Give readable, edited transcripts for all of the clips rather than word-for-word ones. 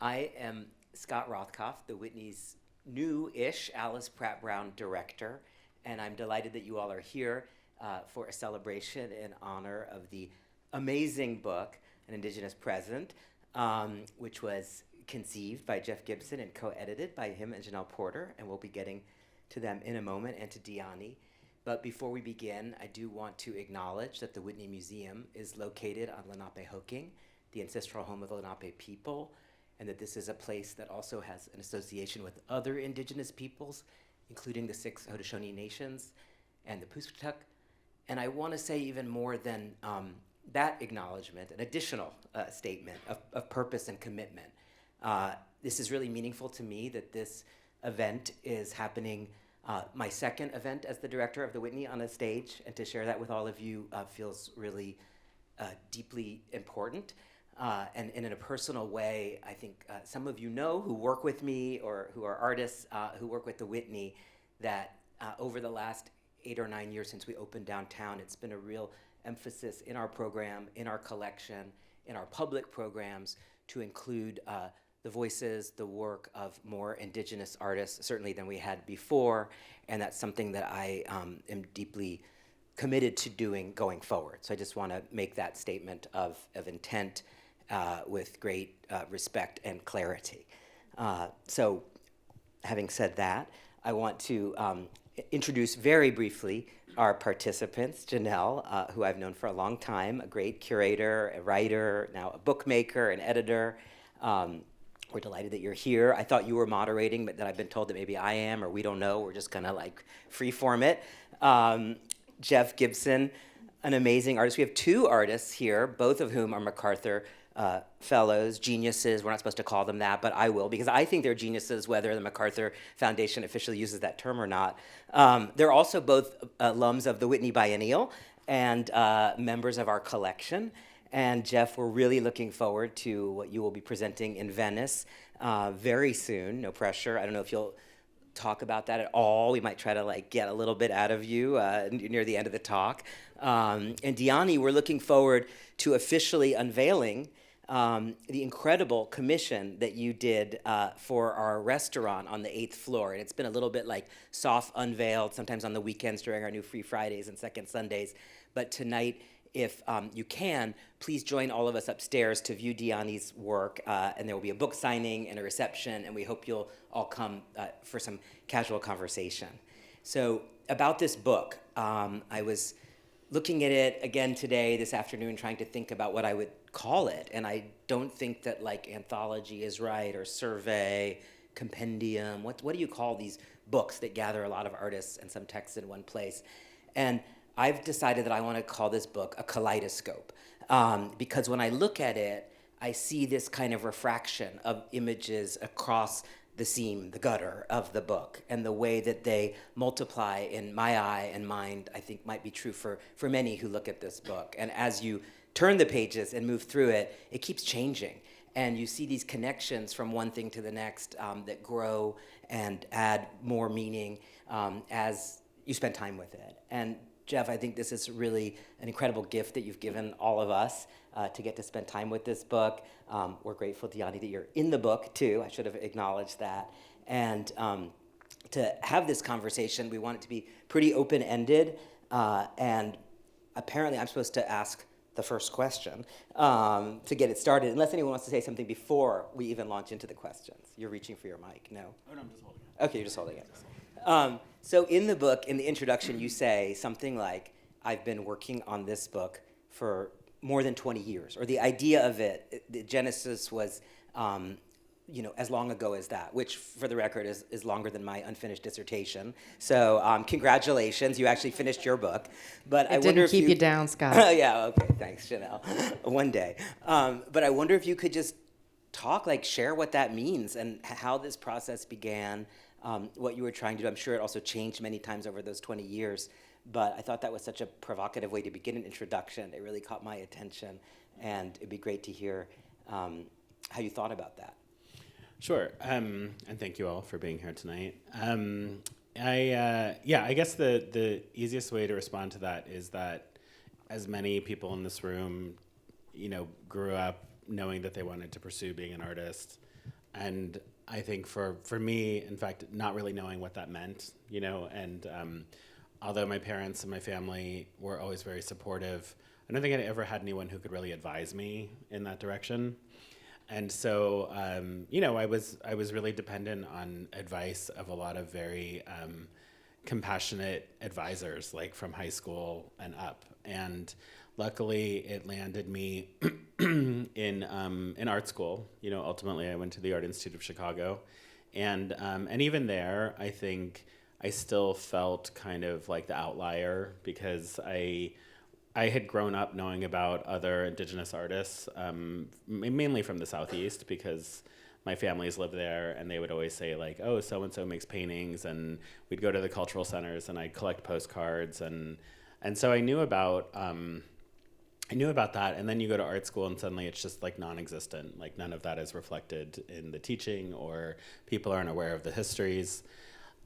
I am Scott Rothkopf, the Whitney's new-ish Alice Pratt Brown director, and I'm delighted that you all are here for a celebration in honor of the amazing book, An Indigenous Present, which was conceived by Jeff Gibson and co-edited by him and Jenelle Porter, and we'll be getting to them in a moment, and to Dyani. But before we begin, I do want to acknowledge that the Whitney Museum is located on Lenapehoking, the ancestral home of the Lenape people, and that this is a place that also has an association with other indigenous peoples, including the 6 Haudenosaunee nations and the Pusquetuk. And I want to say even more than that acknowledgement, an additional statement of purpose and commitment. This is really meaningful to me that this event is happening, my second event as the director of the Whitney on a stage, and to share that with all of you feels really deeply important. And in a personal way, I think some of you know who work with me or who are artists who work with the Whitney that over the last 8 or 9 years since we opened downtown, it's been a real emphasis in our program, in our collection, in our public programs to include the voices, the work of more Indigenous artists, certainly than we had before, and that's something that I am deeply committed to doing going forward. So I just want to make that statement of intent with great respect and clarity. So having said that, I want to introduce very briefly our participants. Jenelle, who I've known for a long time, a great curator, a writer, now a bookmaker, an editor. We're delighted that you're here. I thought you were moderating, but then I've been told that maybe I am, or we don't know. We're just gonna like freeform it. Jeff Gibson, an amazing artist. We have 2 artists here, both of whom are MacArthur fellows, geniuses. We're not supposed to call them that, but I will, because I think they're geniuses, whether the MacArthur Foundation officially uses that term or not. They're also both alums of the Whitney Biennial and members of our collection. And Jeff, we're really looking forward to what you will be presenting in Venice very soon. No pressure. I don't know if you'll talk about that at all. We might try to like get a little bit out of you near the end of the talk. And Dyani, we're looking forward to officially unveiling the incredible commission that you did for our restaurant on the 8th floor. And it's been a little bit like soft unveiled, sometimes on the weekends during our new Free Fridays and Second Sundays. But tonight, if you can, please join all of us upstairs to view Dyani's work, and there will be a book signing and a reception, and we hope you'll all come for some casual conversation. So about this book, I was looking at it again today, this afternoon, trying to think about what I would call it, and I don't think that like anthology is right, or survey, compendium. What do you call these books that gather a lot of artists and some texts in one place? And I've decided that I want to call this book a kaleidoscope, because when I look at it, I see this kind of refraction of images across the seam, the gutter of the book, and the way that they multiply in my eye and mind, I think might be true for many who look at this book. And as you turn the pages and move through it, it keeps changing. And you see these connections from one thing to the next that grow and add more meaning as you spend time with it. And Jeff, I think this is really an incredible gift that you've given all of us to get to spend time with this book. We're grateful, Dyani, that you're in the book, too. I should have acknowledged that. And to have this conversation, we want it to be pretty open-ended. And apparently, I'm supposed to ask the first question to get it started, unless anyone wants to say something before we even launch into the questions. You're reaching for your mic, no? Oh, no, I'm just holding it. Okay, you're just holding it. So in the book, in the introduction, you say something like, I've been working on this book for more than 20 years, or the idea of it, the genesis was, as long ago as that, which for the record is longer than my unfinished dissertation. So congratulations, you actually finished your book. But I wonder if didn't keep you down, Scott. Yeah, okay, thanks, Jenelle. One day. But I wonder if you could just share what that means and how this process began, what you were trying to do. I'm sure it also changed many times over those 20 years, but I thought that was such a provocative way to begin an introduction. It really caught my attention, and it'd be great to hear how you thought about that. Sure, and thank you all for being here tonight. I guess the easiest way to respond to that is that as many people in this room, grew up knowing that they wanted to pursue being an artist, And I think for me, in fact, not really knowing what that meant, and although my parents and my family were always very supportive, I don't think I ever had anyone who could really advise me in that direction. And so, I was really dependent on advice of a lot of very compassionate advisors, like from high school and up. And luckily, it landed me in art school. Ultimately, I went to the Art Institute of Chicago, and even there, I think I still felt kind of like the outlier because I had grown up knowing about other Indigenous artists, mainly from the Southeast, because my families lived there, and they would always say like, "Oh, so and so makes paintings," and we'd go to the cultural centers, and I'd collect postcards, and so I knew about that. And then you go to art school, and suddenly it's just like non-existent. Like none of that is reflected in the teaching, or people aren't aware of the histories.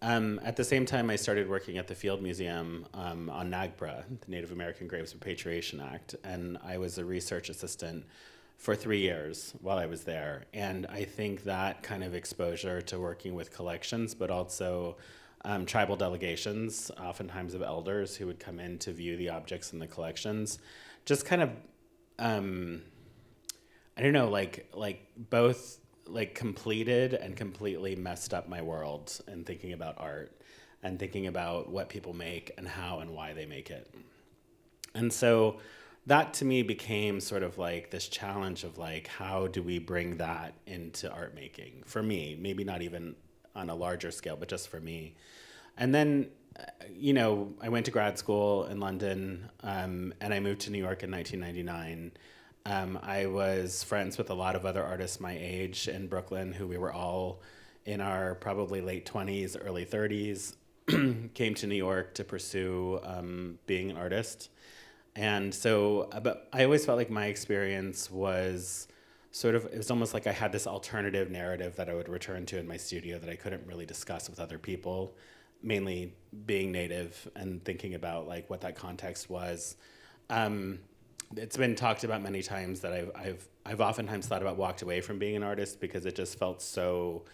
At the same time, I started working at the Field Museum on NAGPRA, the Native American Graves Repatriation Act, and I was a research assistant for 3 years while I was there. And I think that kind of exposure to working with collections, but also tribal delegations, oftentimes of elders who would come in to view the objects in the collections, just kind of, I don't know, like both like completed and completely messed up my world in thinking about art and thinking about what people make and how and why they make it. And so that to me became sort of like this challenge of like, how do we bring that into art making for me, maybe not even on a larger scale, but just for me. And then, I went to grad school in London, and I moved to New York in 1999. I was friends with a lot of other artists my age in Brooklyn who we were all in our probably late 20s, early 30s, came to New York to pursue being an artist. And so, but I always felt like my experience was it was almost like I had this alternative narrative that I would return to in my studio that I couldn't really discuss with other people, mainly being Native and thinking about like what that context was. It's been talked about many times that I've oftentimes thought about walked away from being an artist because it just felt so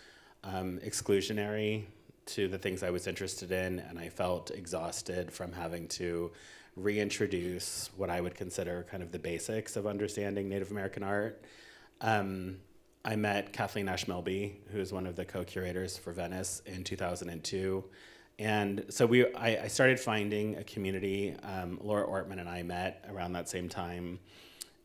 exclusionary to the things I was interested in, and I felt exhausted from having to reintroduce what I would consider kind of the basics of understanding Native American art. I met Kathleen Nash Melby, who is one of the co-curators for Venice, in 2002. And so I started finding a community. Laura Ortman and I met around that same time.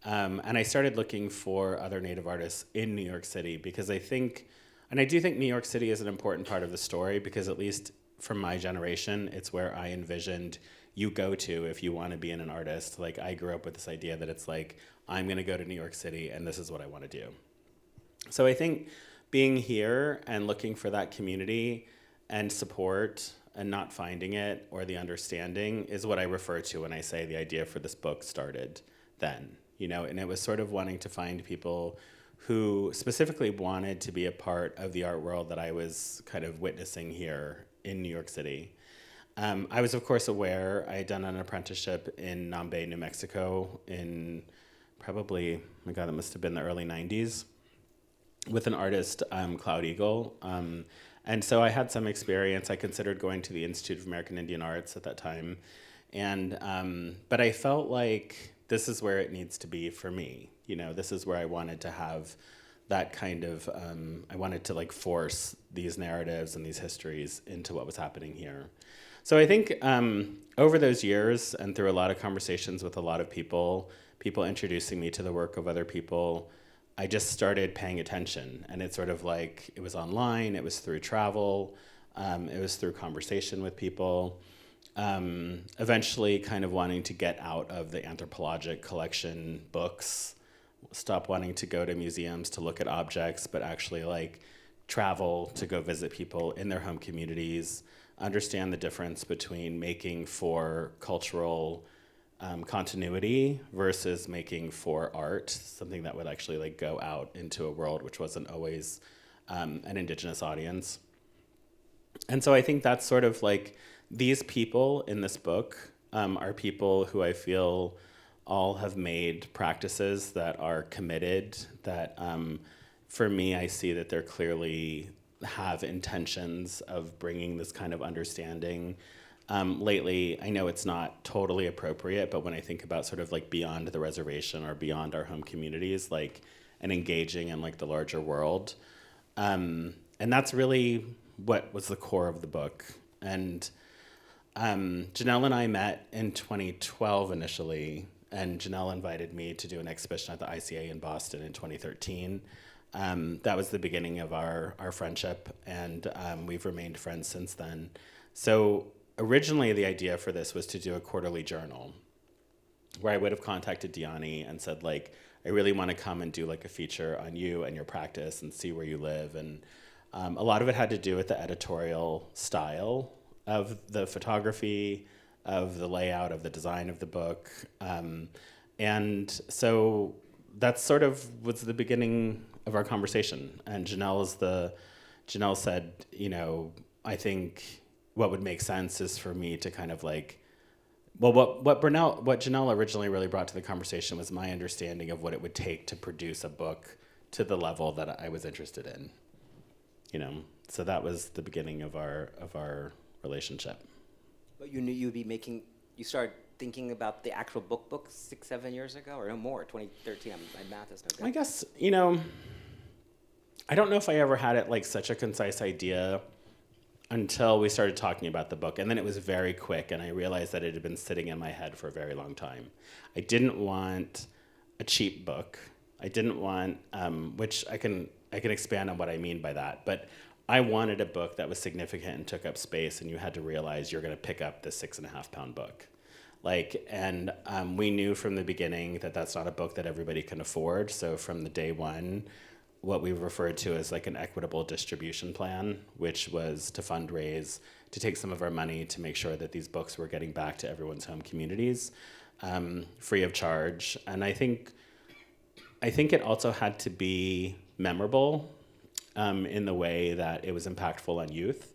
And I started looking for other Native artists in New York City because I do think New York City is an important part of the story because at least from my generation, it's where I envisioned you go to if you want to be an artist. Like I grew up with this idea that it's like, I'm going to go to New York City and this is what I want to do. So I think being here and looking for that community and support and not finding it or the understanding is what I refer to when I say the idea for this book started then, and it was sort of wanting to find people who specifically wanted to be a part of the art world that I was kind of witnessing here in New York City. I was, of course, aware I had done an apprenticeship in Nambe, New Mexico in probably, oh my God, that must have been the early 90s with an artist, Cloud Eagle. And so I had some experience. I considered going to the Institute of American Indian Arts at that time. But I felt like this is where it needs to be for me. This is where I wanted to have that kind of, I wanted to like force these narratives and these histories into what was happening here. So I think over those years and through a lot of conversations with a lot of people introducing me to the work of other people, I just started paying attention. And it's sort of like, it was online, it was through travel, it was through conversation with people, eventually kind of wanting to get out of the anthropologic collection books, stop wanting to go to museums to look at objects, but actually like travel to go visit people in their home communities, understand the difference between making for cultural continuity versus making for art, something that would actually like go out into a world which wasn't always an Indigenous audience. And so I think that's sort of like these people in this book are people who I feel all have made practices that are committed, that for me, I see that they're clearly have intentions of bringing this kind of understanding. Lately, I know it's not totally appropriate, but when I think about sort of like beyond the reservation or beyond our home communities, like, and engaging in like the larger world. And that's really what was the core of the book. And Jenelle and I met in 2012 initially, and Jenelle invited me to do an exhibition at the ICA in Boston in 2013. That was the beginning of our friendship, and we've remained friends since then. So originally the idea for this was to do a quarterly journal where I would have contacted Dyani and said, like, I really want to come and do like a feature on you and your practice and see where you live. And a lot of it had to do with the editorial style of the photography, of the layout, of the design of the book. And so that's sort of was the beginning of our conversation. And Jenelle said, you know, I think what would make sense is for me to kind of like, well, what Jenelle originally really brought to the conversation was my understanding of what it would take to produce a book to the level that I was interested in, you know. So that was the beginning of our relationship. But you knew you'd be making. You started thinking about the actual book 6-7 years ago, or no more, 2013. My math is no good. I guess, you know, I don't know if I ever had it like such a concise idea until we started talking about the book. And then it was very quick, and I realized that it had been sitting in my head for a very long time. I didn't want a cheap book. I didn't want, which I can expand on what I mean by that, but I wanted a book that was significant and took up space, and you had to realize you're gonna pick up the 6.5-pound book. Like, and we knew from the beginning that that's not a book that everybody can afford. So from the day one, what we referred to as like an equitable distribution plan, which was to fundraise, to take some of our money to make sure that these books were getting back to everyone's home communities, free of charge. And I think it also had to be memorable in the way that it was impactful on youth,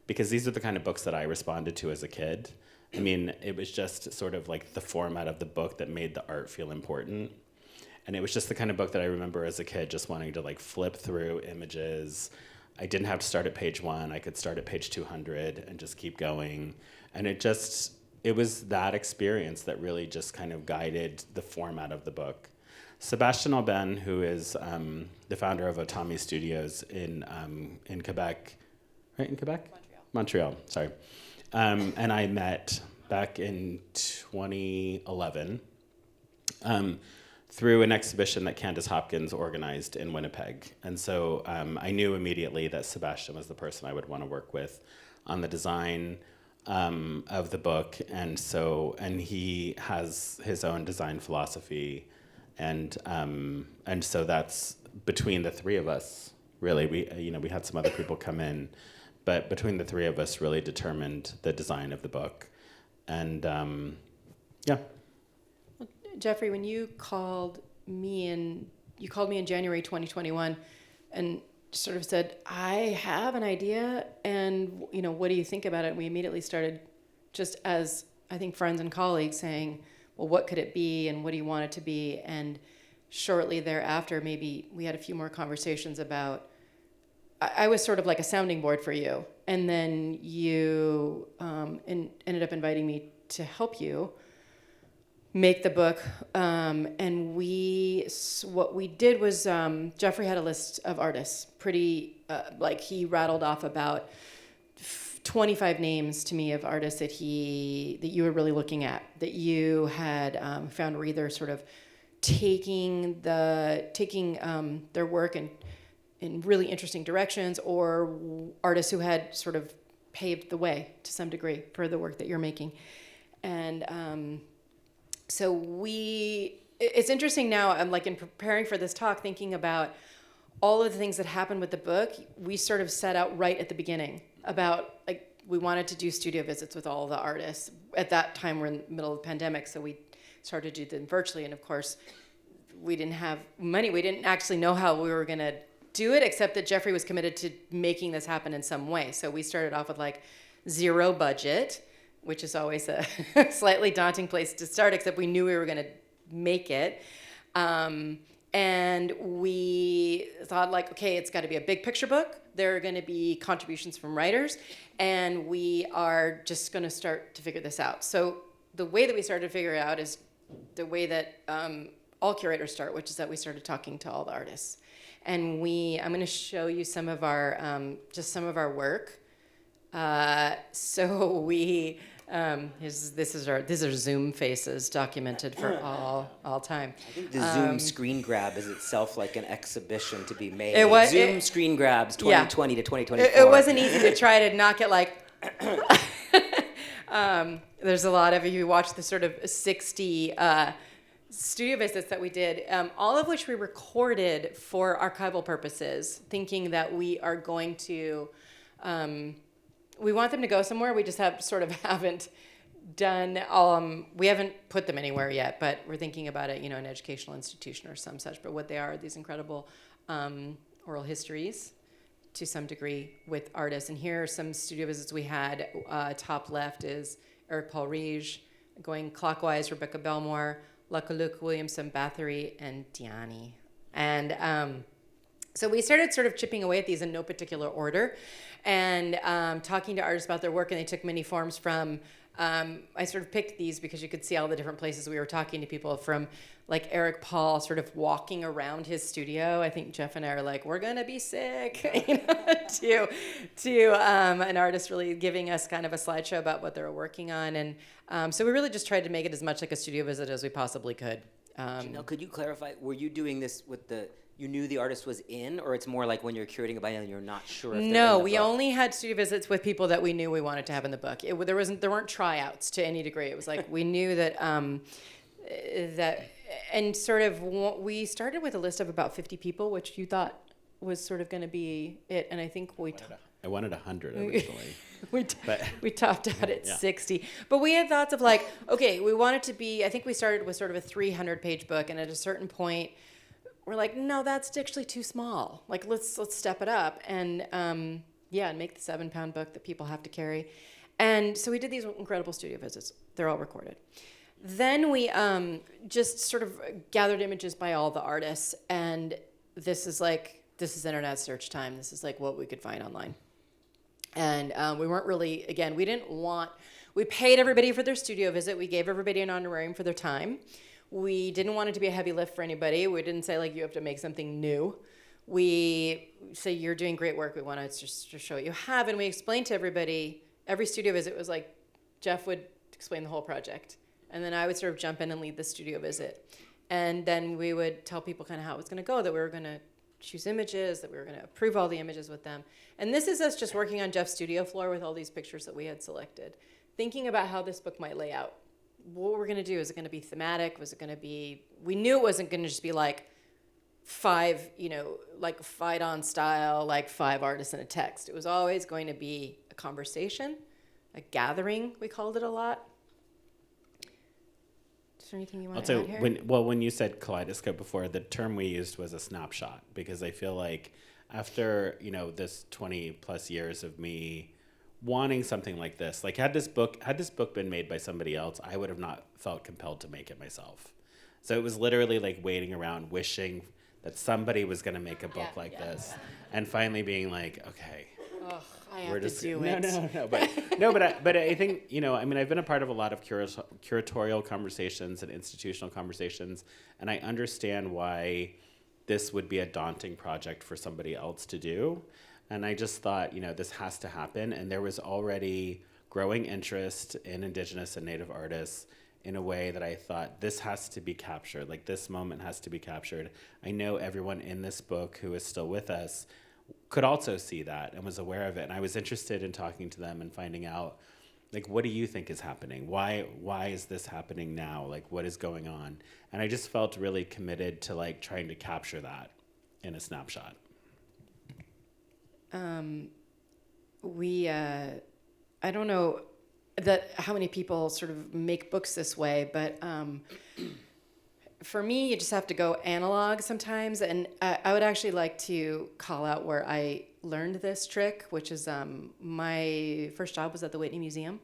because these are the kind of books that I responded to as a kid. I mean, it was just sort of like the format of the book that made the art feel important. And it was just the kind of book that I remember as a kid just wanting to like flip through images. I didn't have to start at page 1. I could start at page 200 and just keep going. And it was that experience that really just kind of guided the format of the book. Sebastian Aubin, who is the founder of Otami Studios in Quebec, right, in Quebec? Montreal, sorry. And I met back in 2011 through an exhibition that Candace Hopkins organized in Winnipeg. And so I knew immediately that Sebastian was the person I would want to work with on the design of the book. And he has his own design philosophy. And so that's between the three of us, really. We had some other people come in, but between the three of us really determined the design of the book. And yeah. Well, Jeffrey, when you called me in January 2021 and sort of said, I have an idea, and what do you think about it? And we immediately started, just as I think friends and colleagues, saying, well, what could it be and what do you want it to be? And shortly thereafter, maybe we had a few more conversations about, I was sort of like a sounding board for you. And then you ended up inviting me to help you make the book. And what we did was, Jeffrey had a list of artists, he rattled off about 25 names to me of artists that you were really looking at, that you had found were either sort of taking their work in really interesting directions, or artists who had sort of paved the way to some degree for the work that you're making. And so it's interesting now, I'm like in preparing for this talk, thinking about all of the things that happened with the book. We sort of set out right at the beginning about, like, we wanted to do studio visits with all the artists. At that time, we're in the middle of the pandemic, so we started to do them virtually. And of course, we didn't have money. We didn't actually know how we were gonna do it, except that Jeffrey was committed to making this happen in some way. So we started off with like zero budget, which is always a slightly daunting place to start, except we knew we were gonna make it. And we thought, like, okay, it's got to be a big picture book. There are going to be contributions from writers, and we are just going to start to figure this out. So the way that we started to figure it out is the way that all curators start, which is that we started talking to all the artists. And I'm going to show you some of our, just some of our work. So we, these are Zoom faces documented for all time. I think the Zoom screen grab is itself like an exhibition to be made. Zoom screen grabs 2020 to 2024. It wasn't easy to try to knock it like. There's a lot of, if you watch the sort of 60 studio visits that we did, all of which we recorded for archival purposes, thinking that we are going to, we want them to go somewhere. We just haven't done, we haven't put them anywhere yet, but we're thinking about it, an educational institution or some such. But what they are these incredible oral histories to some degree with artists. And here are some studio visits we had. Top left is Eric Paul Riege, going clockwise, Rebecca Belmore, Luck Williamson Bathory, and Dyani. And so we started sort of chipping away at these in no particular order, and talking to artists about their work, and they took many forms from, I sort of picked these because you could see all the different places we were talking to people from, like Eric Paul sort of walking around his studio. I think Jeff and I are like, we're going to be sick, to an artist really giving us kind of a slideshow about what they were working on. And so we really just tried to make it as much like a studio visit as we possibly could. Jenelle, could you clarify, were you doing this with you knew the artist was in, or it's more like when you're curating a biennial and you're not sure if they're in the we book? only had studio visits with people that we knew we wanted to have in the book. There weren't tryouts to any degree. It was like we knew that and sort of we started with a list of about 50 people, which you thought was sort of going to be it, and I think I wanted 100 originally. we topped out at 60. But we had thoughts of like, okay, we want it to be, I think we started with sort of a 300-page book, and at a certain point, we're like, no, that's actually too small. Like, let's step it up and and make the 7-pound book that people have to carry. And so we did these incredible studio visits. They're all recorded. Then we just sort of gathered images by all the artists, and this is internet search time. This is like what we could find online. And we weren't really, again, we paid everybody for their studio visit. We gave everybody an honorarium for their time. We didn't want it to be a heavy lift for anybody. We didn't say, like, you have to make something new. We say, you're doing great work. We want to just show what you have. And we explained to everybody, every studio visit was like, Jeff would explain the whole project. And then I would sort of jump in and lead the studio visit. And then we would tell people kind of how it was going to go, that we were going to choose images, that we were going to approve all the images with them. And this is us just working on Jeff's studio floor with all these pictures that we had selected, thinking about how this book might lay out. What we're going to do, is it going to be thematic? Was it going to be, we knew it wasn't going to just be like 5, like fight-on style, like 5 artists in a text. It was always going to be a conversation, a gathering, we called it a lot. Is there anything you want to add here? When you said kaleidoscope before, the term we used was a snapshot, because I feel like after, this 20 plus years of me wanting something like this, like had this book been made by somebody else, I would have not felt compelled to make it myself. So it was literally like waiting around, wishing that somebody was going to make a book like this, and finally being like, okay, I have to do it. But I think, I've been a part of a lot of curatorial conversations and institutional conversations, and I understand why this would be a daunting project for somebody else to do. And I just thought, this has to happen. And there was already growing interest in Indigenous and Native artists in a way that I thought, this has to be captured. Like, this moment has to be captured. I know everyone in this book who is still with us could also see that and was aware of it. And I was interested in talking to them and finding out, like, what do you think is happening? Why is this happening now? Like, what is going on? And I just felt really committed to, like, trying to capture that in a snapshot. I don't know how many people sort of make books this way, but for me, you just have to go analog sometimes. And I would actually like to call out where I learned this trick, which is my first job was at the Whitney Museum.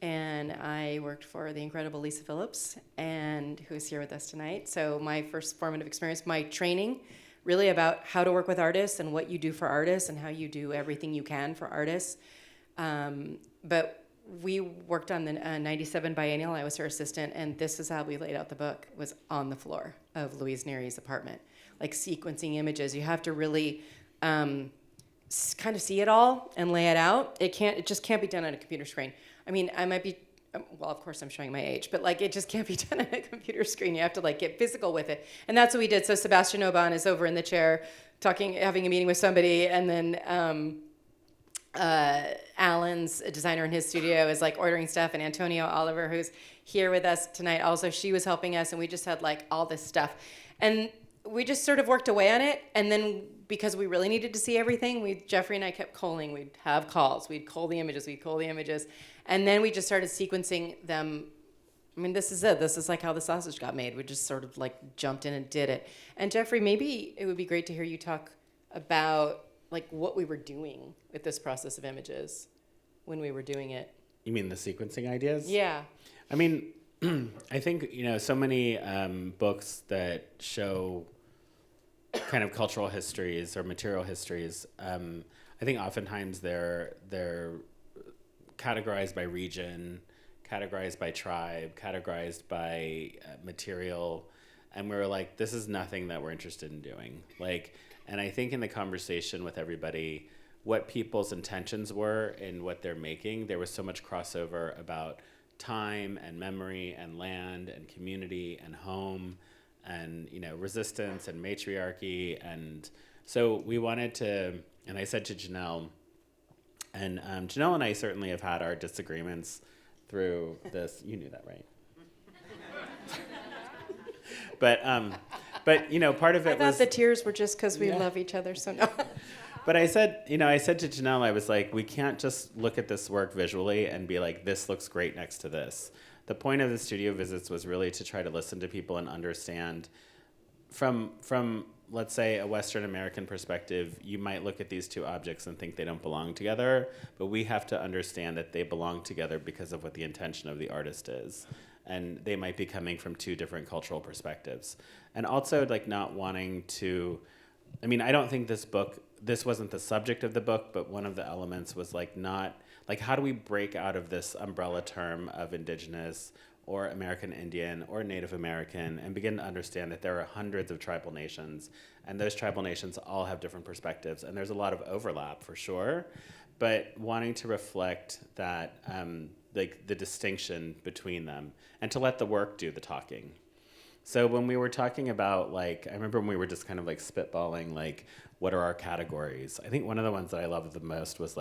and I worked for the incredible Lisa Phillips, and who's here with us tonight. So my first formative experience, my training, really about how to work with artists and what you do for artists and how you do everything you can for artists. But we worked on the 97 biennial. I was her assistant, and this is how we laid out the book. It was on the floor of Louise Neary's apartment, like sequencing images. You have to really kind of see it all and lay it out. It just can't be done on a computer screen. I mean, I might be, well, of course I'm showing my age, but like it just can't be done on a computer screen. You have to like get physical with it. And that's what we did. So Sebastian Oban is over in the chair having a meeting with somebody, and then Alan's a designer in his studio is like ordering stuff, and Antonio Oliver, who's here with us tonight also, she was helping us, and we just had like all this stuff. And we just sort of worked away on it, and then because we really needed to see everything, Jeffrey and I kept calling. We'd have calls. We'd cull the images. And then we just started sequencing them. I mean, this is it. This is like how the sausage got made. We just sort of like jumped in and did it. And Jeffrey, maybe it would be great to hear you talk about like what we were doing with this process of images when we were doing it. You mean the sequencing ideas? Yeah. I mean, I think, so many books that show kind of cultural histories or material histories, I think oftentimes they're categorized by region, categorized by tribe, categorized by material, and we were like, this is nothing that we're interested in doing. Like, and I think in the conversation with everybody, what people's intentions were in what they're making, there was so much crossover about time and memory and land and community and home and, resistance and matriarchy. And so we wanted to, and I said to Jenelle, and Jenelle and I certainly have had our disagreements through this. You knew that, right? But part of it was... I thought the tears were just because we love each other so no. But I said to Jenelle, I was like, we can't just look at this work visually and be like, this looks great next to this. The point of the studio visits was really to try to listen to people and understand from let's say, a Western American perspective, you might look at these two objects and think they don't belong together, but we have to understand that they belong together because of what the intention of the artist is. And they might be coming from two different cultural perspectives. And also, like, not wanting to, I mean, I don't think this wasn't the subject of the book, but one of the elements was how do we break out of this umbrella term of Indigenous or American Indian or Native American and begin to understand that there are hundreds of tribal nations, and those tribal nations all have different perspectives, and there's a lot of overlap for sure, but wanting to reflect that, the distinction between them, and to let the work do the talking. So when we were talking about, I remember when we were just kind of spitballing, what are our categories? I think one of the ones that I loved the most was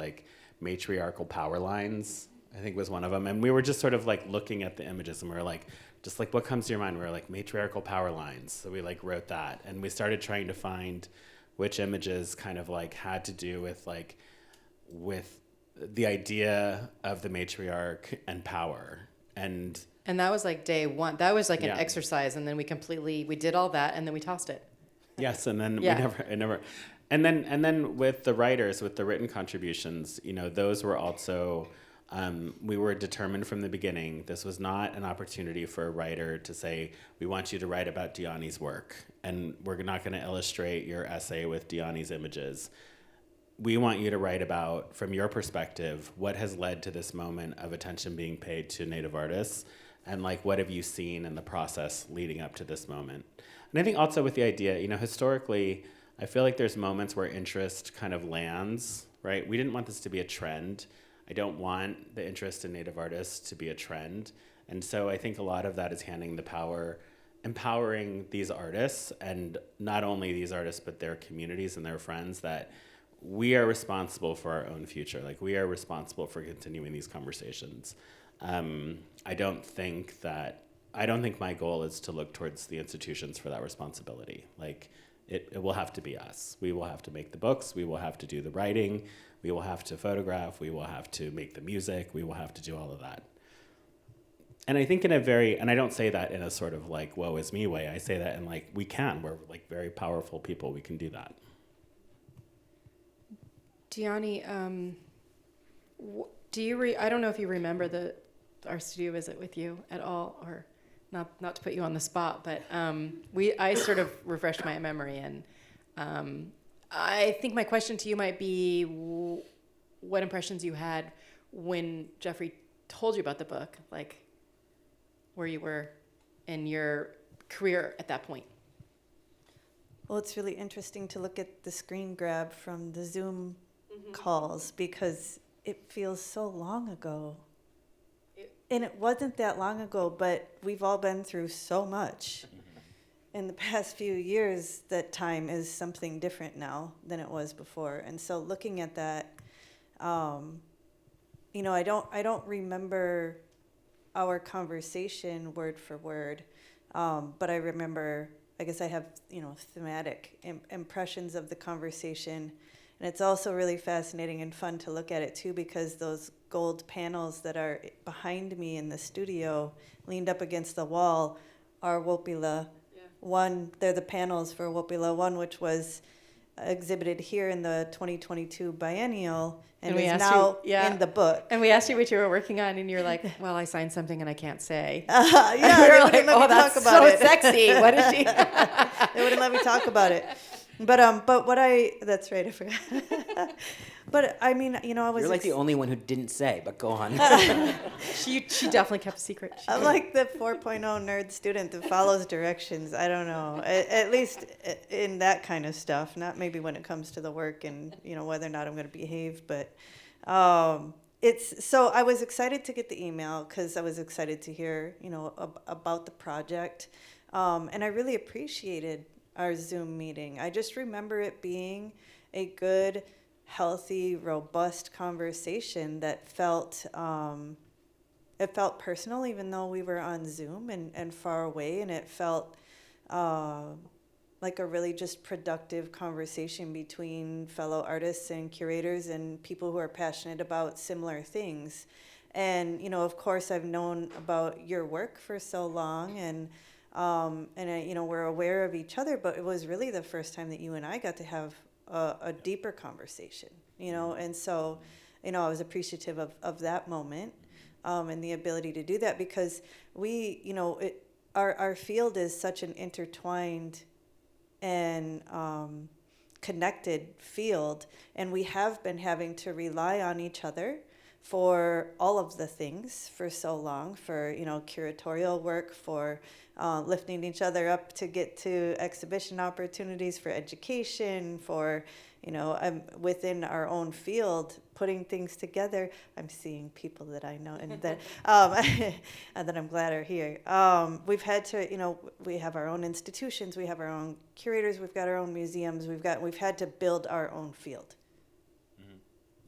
matriarchal power lines, I think was one of them. And we were just sort of looking at the images, and we were what comes to your mind? We were matriarchal power lines. So we wrote that, and we started trying to find which images kind of had to do with the idea of the matriarch and power. And that was day one. That was an exercise, and then we did all that, and then we tossed it. Yes, and then and then with the writers, with the written contributions, those were also, we were determined from the beginning, this was not an opportunity for a writer to say, we want you to write about Dyani's work, and we're not going to illustrate your essay with Dyani's images. We want you to write about, from your perspective, what has led to this moment of attention being paid to Native artists, and what have you seen in the process leading up to this moment. And I think also with the idea, historically, I feel there's moments where interest kind of lands, right? We didn't want this to be a trend. I don't want the interest in Native artists to be a trend. And so I think a lot of that is handing the power, empowering these artists, and not only these artists, but their communities and their friends, that we are responsible for our own future. We are responsible for continuing these conversations. I don't think my goal is to look towards the institutions for that responsibility. It will have to be us. We will have to make the books. We will have to do the writing. We will have to photograph. We will have to make the music. We will have to do all of that. And I think and I don't say that in a sort of woe is me way. I say that in we can. We're very powerful people. We can do that. Dyani, I don't know if you remember our studio visit with you at all, or not to put you on the spot, but I sort of refreshed my memory, and I think my question to you might be what impressions you had when Jeffrey told you about the book, like where you were in your career at that point. Well, it's really interesting to look at the screen grab from the Zoom calls because it feels so long ago. And it wasn't that long ago, but we've all been through so much. In the past few years, that time is something different now than it was before. And so looking at that, you know, I don't remember our conversation word for word, but I remember, I guess I have, you know, thematic impressions of the conversation. And it's also really fascinating and fun to look at it too, because those gold panels that are behind me in the studio, leaned up against the wall, are Wopila. Yeah. One, they're the panels for Wopila One, which was exhibited here in the 2022 biennial, and is now in the book. And we asked you what you were working on, and you're like, "Well, I signed something and I can't say." Yeah, we were like, "Oh, that's talk about so it. sexy. What is she?" They wouldn't let me talk about it. But that's right, I forgot. But I mean, you know, I was. You're like the only one who didn't say, but go on. She definitely kept a secret. I'm like the 4.0 nerd student that follows directions. I don't know, at least in that kind of stuff. Not maybe when it comes to the work and, you know, whether or not I'm going to behave. But it's so I was excited to get the email because I was excited to hear, you know, about the project, and I really appreciated our Zoom meeting. I just remember it being a good, healthy, robust conversation that felt it felt personal, even though we were on Zoom and far away, and it felt like a really just productive conversation between fellow artists and curators and people who are passionate about similar things. And, you know, of course, I've known about your work for so long, and you know, we're aware of each other, but it was really the first time that you and I got to have a deeper conversation, you know, and so, you know, I was appreciative of that moment, and the ability to do that, because we, you know, our field is such an intertwined and connected field, and we have been having to rely on each other for all of the things for so long, for, you know, curatorial work, for lifting each other up to get to exhibition opportunities, for education, for, you know, within our own field, putting things together. I'm seeing people that I know and that and that I'm glad are here. We've had to, you know, we have our own institutions, we have our own curators, we've got our own museums, we've had to build our own field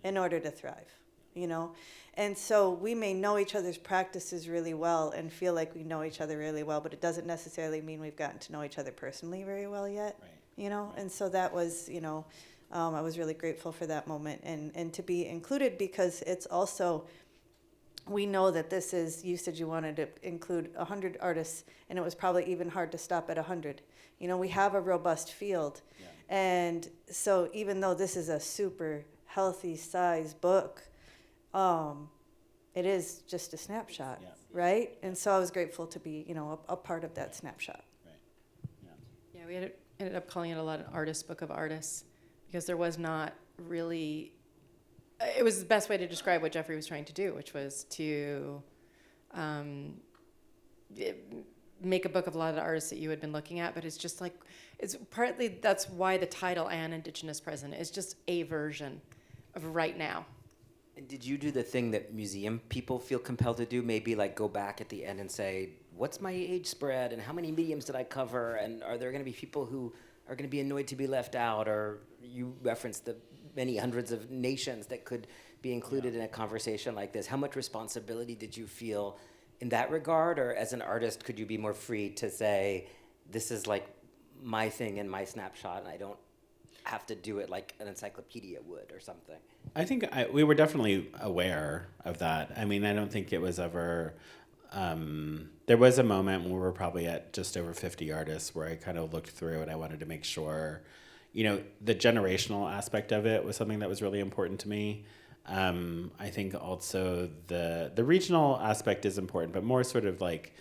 in order to thrive, you know. And so we may know each other's practices really well and feel like we know each other really well, but it doesn't necessarily mean we've gotten to know each other personally very well yet, right. You know. And so that was, you know, I was really grateful for that moment and to be included, because it's also, we know that this is, you said you wanted to include 100 artists, and it was probably even hard to stop at 100. You know, we have a robust field. Yeah. And so even though this is a super healthy size book, it is just a snapshot, yeah. Right? And so I was grateful to be, you know, a part of that snapshot. Right. Yeah, we ended up calling it a lot of artist book of artists, because there was not really, it was the best way to describe what Jeffrey was trying to do, which was to make a book of a lot of the artists that you had been looking at, but it's just like, it's partly, that's why the title, and Indigenous Present, is just a version of right now. And did you do the thing that museum people feel compelled to do? Maybe like go back at the end and say, what's my age spread and how many mediums did I cover? And are there going to be people who are going to be annoyed to be left out? Or you referenced the many hundreds of nations that could be included in a conversation like this. How much responsibility did you feel in that regard? Or as an artist, could you be more free to say, this is like my thing and my snapshot, and I don't have to do it like an encyclopedia would or something? I think we were definitely aware of that. I mean, I don't think it was ever, there was a moment when we were probably at just over 50 artists where I kind of looked through and I wanted to make sure, you know, the generational aspect of it was something that was really important to me. I think also the regional aspect is important, but more sort of like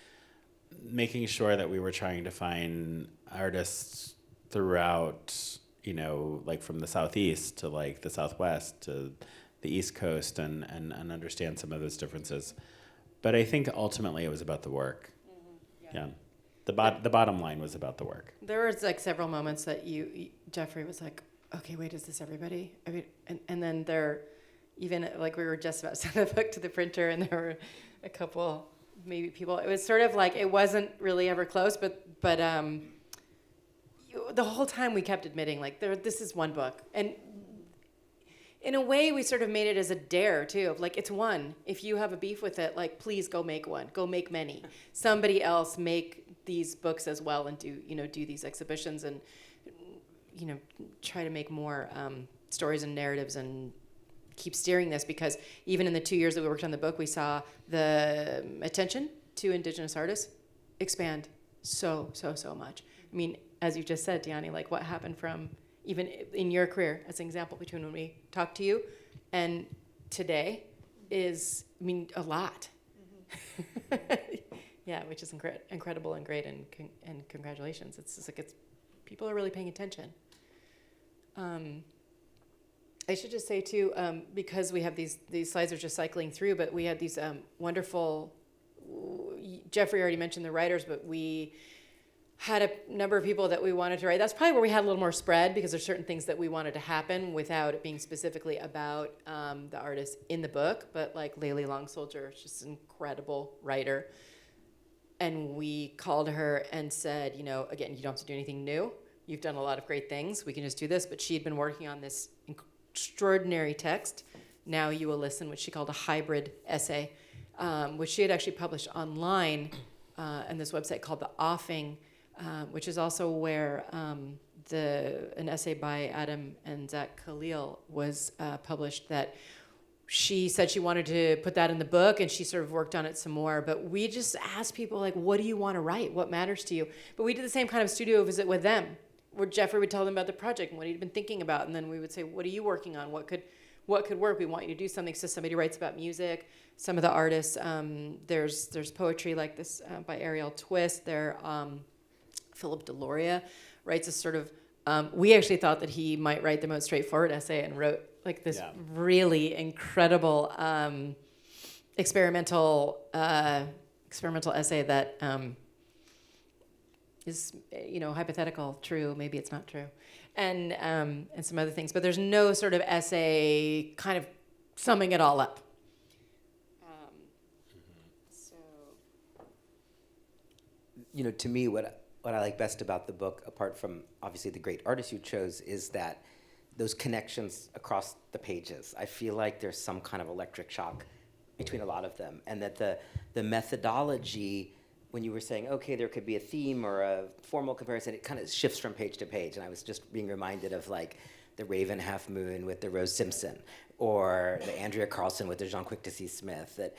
making sure that we were trying to find artists throughout, like from the Southeast to like the Southwest to the East Coast and understand some of those differences. But I think ultimately it was about the work. Mm-hmm. Yeah. The bottom line was about the work. There was like several moments that Jeffrey was like, okay, wait, is this everybody? I mean, and then even like we were just about to send the book to the printer and there were a couple maybe people. It was sort of like, it wasn't really ever close, but the whole time we kept admitting like this is one book. And in a way, we sort of made it as a dare, too, of like, it's one. If you have a beef with it, like, please go make one. Go make many. Somebody else make these books as well and do these exhibitions and, try to make more stories and narratives and keep steering this, because even in the 2 years that we worked on the book, we saw the attention to Indigenous artists expand so much. I mean, as you just said, Dyani, like what happened from even in your career, as an example, between when we talked to you and today is, I mean, a lot. Mm-hmm. Yeah, which is incredible and great, and congratulations. It's just like people are really paying attention. I should just say too, because we have these slides are just cycling through, but we had these wonderful. Jeffrey already mentioned the writers, but we had a number of people that we wanted to write. That's probably where we had a little more spread, because there's certain things that we wanted to happen without it being specifically about the artist in the book. But like Layli Long Soldier, she's just an incredible writer. And we called her and said, again, you don't have to do anything new. You've done a lot of great things. We can just do this. But she had been working on this extraordinary text, Now You Will Listen, which she called a hybrid essay, which she had actually published online on this website called The Offing, which is also where an essay by Adam and Zach Khalil was published, that she said she wanted to put that in the book, and she sort of worked on it some more. But we just asked people, like, what do you want to write? What matters to you? But we did the same kind of studio visit with them, where Jeffrey would tell them about the project and what he'd been thinking about, and then we would say, what are you working on? What could work? We want you to do something. So somebody writes about music. Some of the artists, there's poetry like this by Ariel Twist. Philip Deloria writes a sort of, we actually thought that he might write the most straightforward essay, and wrote like this really incredible experimental essay that is, hypothetical, true, maybe it's not true, and some other things. But there's no sort of essay kind of summing it all up. To me, what I like best about the book, apart from obviously the great artists you chose, is that those connections across the pages. I feel like there's some kind of electric shock between a lot of them, and that the methodology, when you were saying, okay, there could be a theme or a formal comparison, it kind of shifts from page to page. And I was just being reminded of like the Raven Half Moon with the Rose Simpson, or the Andrea Carlson with the Jean Quick to See Smith, that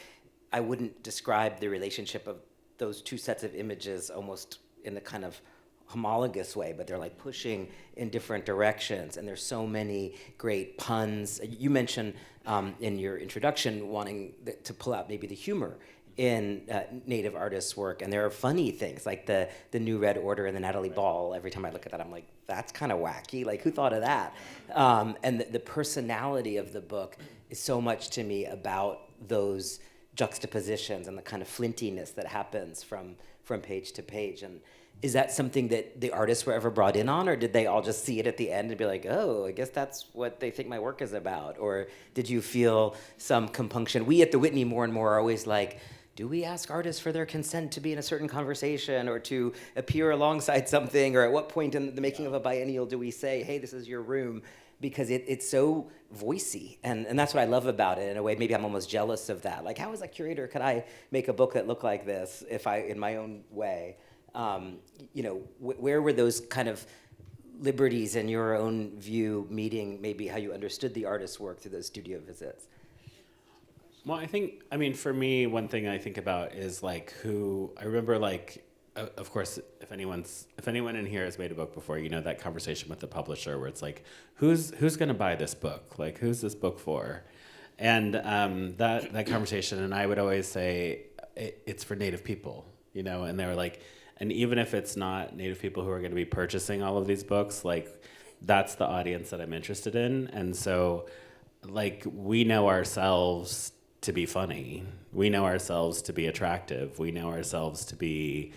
I wouldn't describe the relationship of those two sets of images almost in the kind of homologous way, but they're like pushing in different directions, and there's so many great puns. You mentioned in your introduction wanting to pull out maybe the humor in Native artists' work, and there are funny things like the New Red Order and the Natalie Ball. Every time I look at that, I'm like, that's kind of wacky. Like, who thought of that? And the personality of the book is so much to me about those juxtapositions and the kind of flintiness that happens from page to page. And is that something that the artists were ever brought in on, or did they all just see it at the end and be like, oh, I guess that's what they think my work is about? Or did you feel some compunction? We at the Whitney more and more are always like, do we ask artists for their consent to be in a certain conversation or to appear alongside something? Or at what point in the making of a biennial do we say, hey, this is your room? Because it's so voicey, and that's what I love about it. In a way, maybe I'm almost jealous of that. Like, how as a curator could I make a book that looked like this if I, in my own way? Where were those kind of liberties in your own view meeting maybe how you understood the artist's work through those studio visits? Well, I mean, for me, one thing I think about is like I remember like, of course, if anyone in here has made a book before, that conversation with the publisher where it's like, who's going to buy this book? Like, who's this book for? And that conversation, and I would always say it's for Native people, and they were like, and even if it's not Native people who are going to be purchasing all of these books, like that's the audience that I'm interested in. And so like we know ourselves to be funny. We know ourselves to be attractive. We know ourselves to be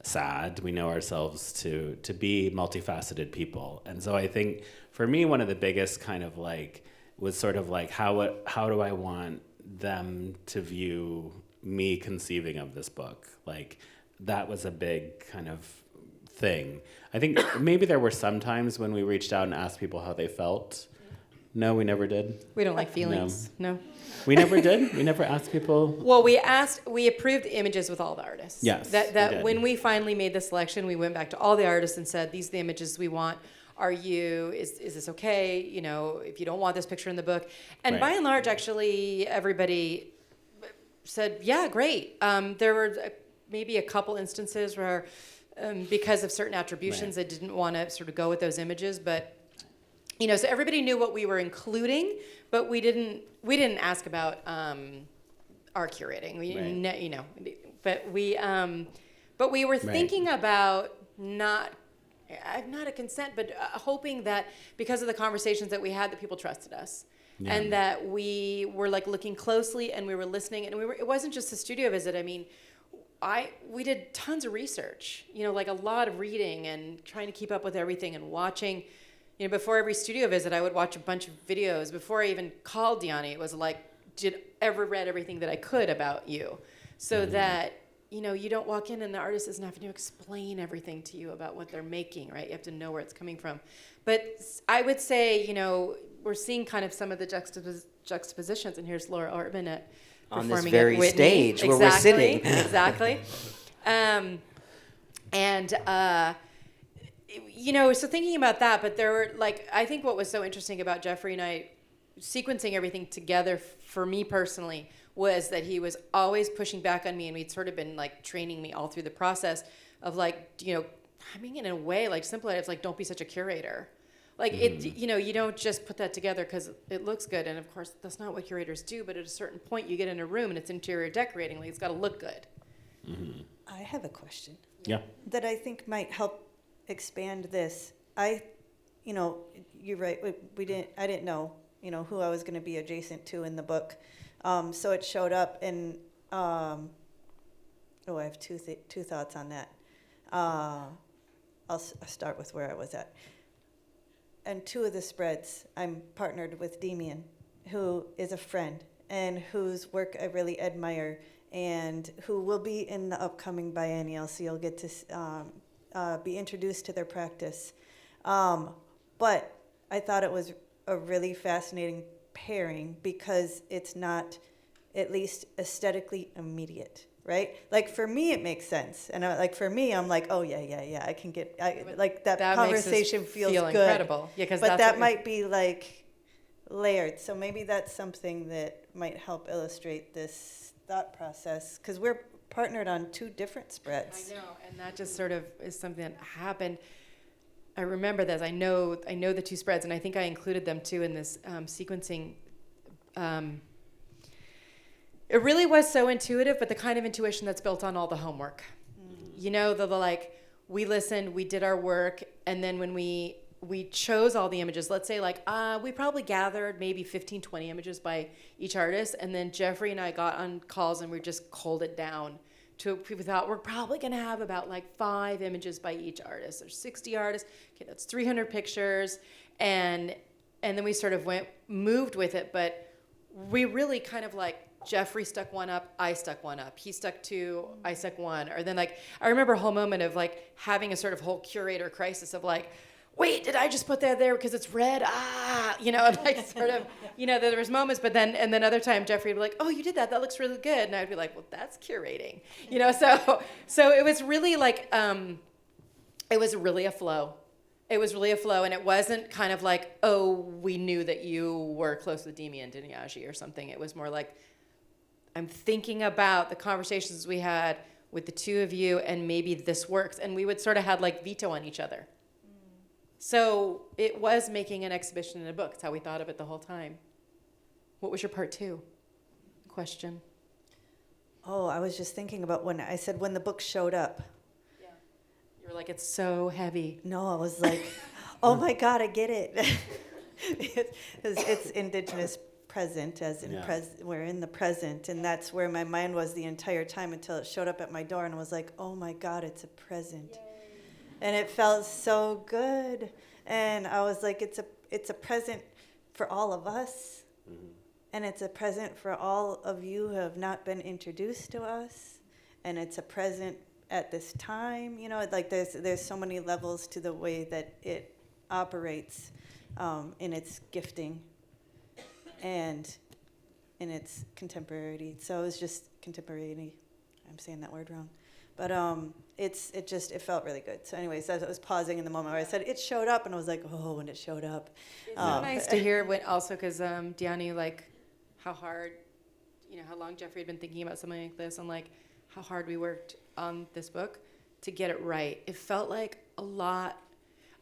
sad. We know ourselves to be multifaceted people. And so I think for me, one of the biggest kind of like was sort of like how do I want them to view me conceiving of this book? Like that was a big kind of thing. I think maybe there were some times when we reached out and asked people how they felt. No, we never did. We don't like feelings. No. We never did? We never asked people? Well, we approved images with all the artists. Yes, That when we finally made the selection, we went back to all the artists and said, these are the images we want. Is this okay? If you don't want this picture in the book. And by and large, actually, everybody said, yeah, great. There were maybe a couple instances where, because of certain attributions, they didn't want to sort of go with those images, but so everybody knew what we were including, but we didn't ask about our curating. But we were thinking about not a consent, but hoping that because of the conversations that we had, that people trusted us, and that we were like looking closely and we were listening, and it wasn't just a studio visit. I mean, we did tons of research, like a lot of reading and trying to keep up with everything and watching. Before every studio visit, I would watch a bunch of videos. Before I even called Dyani, it was like, read everything that I could about you, so that, you don't walk in and the artist isn't having to explain everything to you about what they're making, right? You have to know where it's coming from. But I would say, we're seeing kind of some of the juxtapositions, and here's Laura Ortman on this performing very at Whitney. stage where we're sitting. Exactly. So thinking about that, but there were I think what was so interesting about Jeffrey and I sequencing everything together for me personally was that he was always pushing back on me, and we'd sort of been training me all through the process of I mean, in a way, simple. It's don't be such a curator. You don't just put that together because it looks good. And of course, that's not what curators do. But at a certain point, you get in a room and it's interior decorating. It's got to look good. Mm-hmm. I have a question. Yeah. That I think might help expand this. You're right. I didn't know, who I was going to be adjacent to in the book. So it showed up, and I have two thoughts on that. I'll start with where I was at. And two of the spreads, I'm partnered with Demian, who is a friend and whose work I really admire, and who will be in the upcoming biennial, so you'll get to be introduced to their practice. But I thought it was a really fascinating pairing because it's not, at least aesthetically, immediate, right? For me, it makes sense. And for me, I'm oh, yeah, I can get, that conversation feels feel good. Incredible. Yeah, but that might be layered. So maybe that's something that might help illustrate this thought process, because we're partnered on two different spreads. I know, and that just sort of is something that happened. I remember this. I know the two spreads, and I think I included them too in this sequencing. It really was so intuitive, but the kind of intuition that's built on all the homework. Mm-hmm. We listened, we did our work, and then when we chose all the images, let's say we probably gathered maybe 15, 20 images by each artist, and then Jeffrey and I got on calls and we just culled it down to, we thought we're probably going to have about 5 images by each artist. There's 60 artists. Okay, that's 300 pictures. And then we sort of moved with it, but we really kind of Jeffrey stuck one up, I stuck one up. He stuck 2, I stuck 1. Or then I remember a whole moment of having a sort of whole curator crisis of wait, did I just put that there because it's red? Sort of, there was moments, but then other time Jeffrey would be oh, you did that. That looks really good. And I'd be well, that's curating, so it was really it was really a flow. It was really a flow, and it wasn't kind of oh, we knew that you were close with Demi and Dinyaji or something. It was more I'm thinking about the conversations we had with the two of you, and maybe this works. And we would sort of have veto on each other. So it was making an exhibition in a book. That's how we thought of it the whole time. What was your part 2 question? Oh, I was just thinking about when I said when the book showed up. Yeah. You were like, it's so heavy. No, I was like, oh my God, I get it. it's Indigenous Present, as in we're in the present, and that's where my mind was the entire time until it showed up at my door, and I was like, oh my God, it's a present. Yay. And it felt so good, and I was like, it's a present for all of us, and it's a present for all of you who have not been introduced to us, and it's a present at this time. You know, like there's so many levels to the way that it operates in its gifting and in its contemporarity. So it was just contemporary. I'm saying that word wrong. But it felt really good. So anyways, I was pausing in the moment where I said it showed up, and I was like, oh, when it showed up. It's so nice to hear when also, because Dyani, like how hard, you know, how long Jeffrey had been thinking about something like this, and like how hard we worked on this book to get it right. It felt like a lot.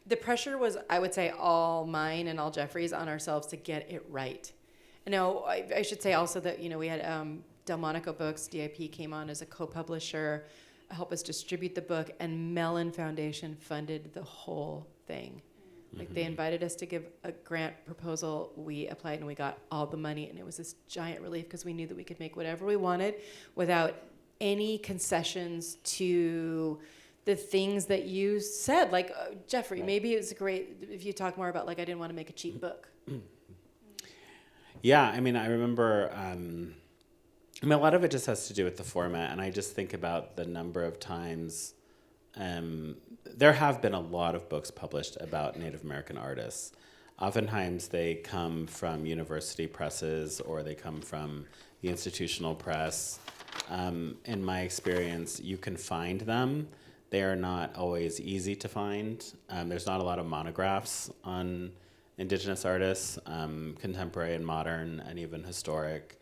The pressure was, I would say, all mine and all Jeffrey's on ourselves to get it right. You know, I should say also that, you know, we had Delmonico Books, DIP, came on as a co-publisher, help us distribute the book, and Mellon Foundation funded the whole thing. Like they invited us to give a grant proposal. We applied and we got all the money, and it was this giant relief because we knew that we could make whatever we wanted without any concessions to the things that you said. Like, Jeffrey, maybe it's great if you talk more about, like, I didn't want to make a cheap book. Yeah, I mean, I remember, a lot of it just has to do with the format, and I just think about the number of times there have been a lot of books published about Native American artists. Oftentimes they come from university presses or they come from the institutional press. In my experience, you can find them. They are not always easy to find. There's not a lot of monographs on Indigenous artists, contemporary and modern and even historic.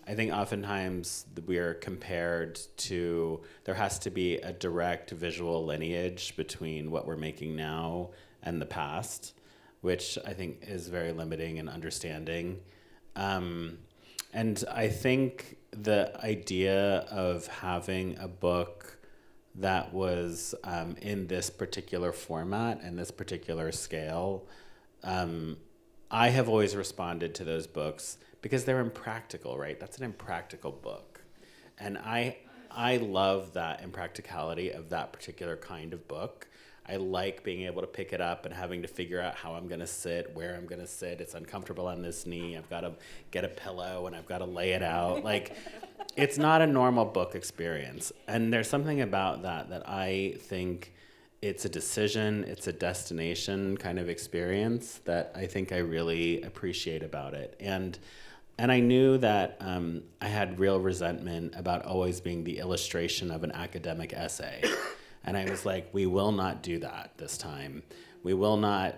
I think oftentimes we're compared to, there has to be a direct visual lineage between what we're making now and the past, which I think is very limiting in understanding. And I think the idea of having a book that was in this particular format and this particular scale, I have always responded to those books because they're impractical, right? That's an impractical book. And I love that impracticality of that particular kind of book. I like being able to pick it up and having to figure out how I'm gonna sit, where I'm gonna sit. It's uncomfortable on this knee. I've gotta get a pillow and I've gotta lay it out. Like, it's not a normal book experience. And there's something about that I think it's a decision, it's a destination kind of experience that I think I really appreciate about it. And I knew that I had real resentment about always being the illustration of an academic essay. And I was like, we will not do that this time. We will not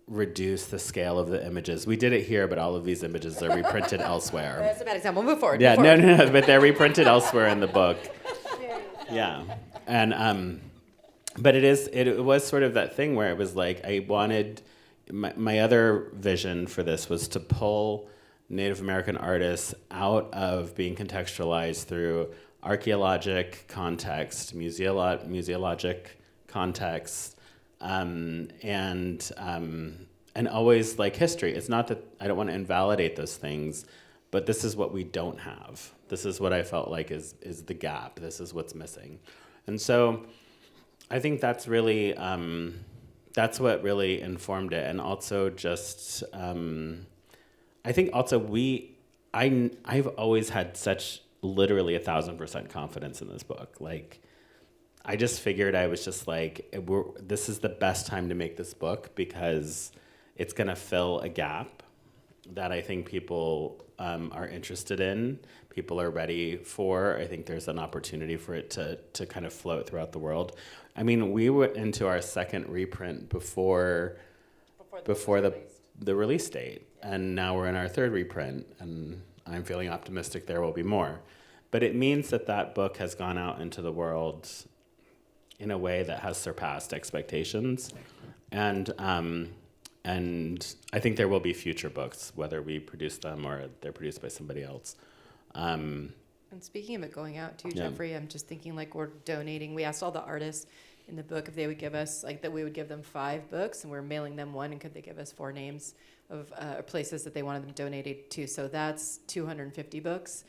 reduce the scale of the images. We did it here, but all of these images are reprinted elsewhere. That's a bad example. Move forward. Yeah, move forward. no, but they're reprinted elsewhere in the book. Yeah, and but it was sort of that thing where it was like I wanted, my other vision for this was to pull Native American artists out of being contextualized through archaeologic context, museologic context, and always like history. It's not that I don't want to invalidate those things, but this is what we don't have. This is what I felt like is the gap. This is what's missing. And so I think that's really, that's what really informed it. And also just, I think also I've always had such literally 1,000% confidence in this book. Like, I just figured I was just like, this is the best time to make this book because it's gonna fill a gap that I think people are interested in, people are ready for. I think there's an opportunity for it to kind of float throughout the world. I mean, we went into our second reprint before the release date, and now we're in our third reprint, and I'm feeling optimistic there will be more. But it means that book has gone out into the world in a way that has surpassed expectations. And And I think there will be future books, whether we produce them or they're produced by somebody else. And speaking of it going out too, Jeffrey, I'm just thinking like we're donating. We asked all the artists in the book if they would give us, like that we would give them 5 books, and we're mailing them one, and could they give us 4 names of places that they wanted them donated to. So that's 250 books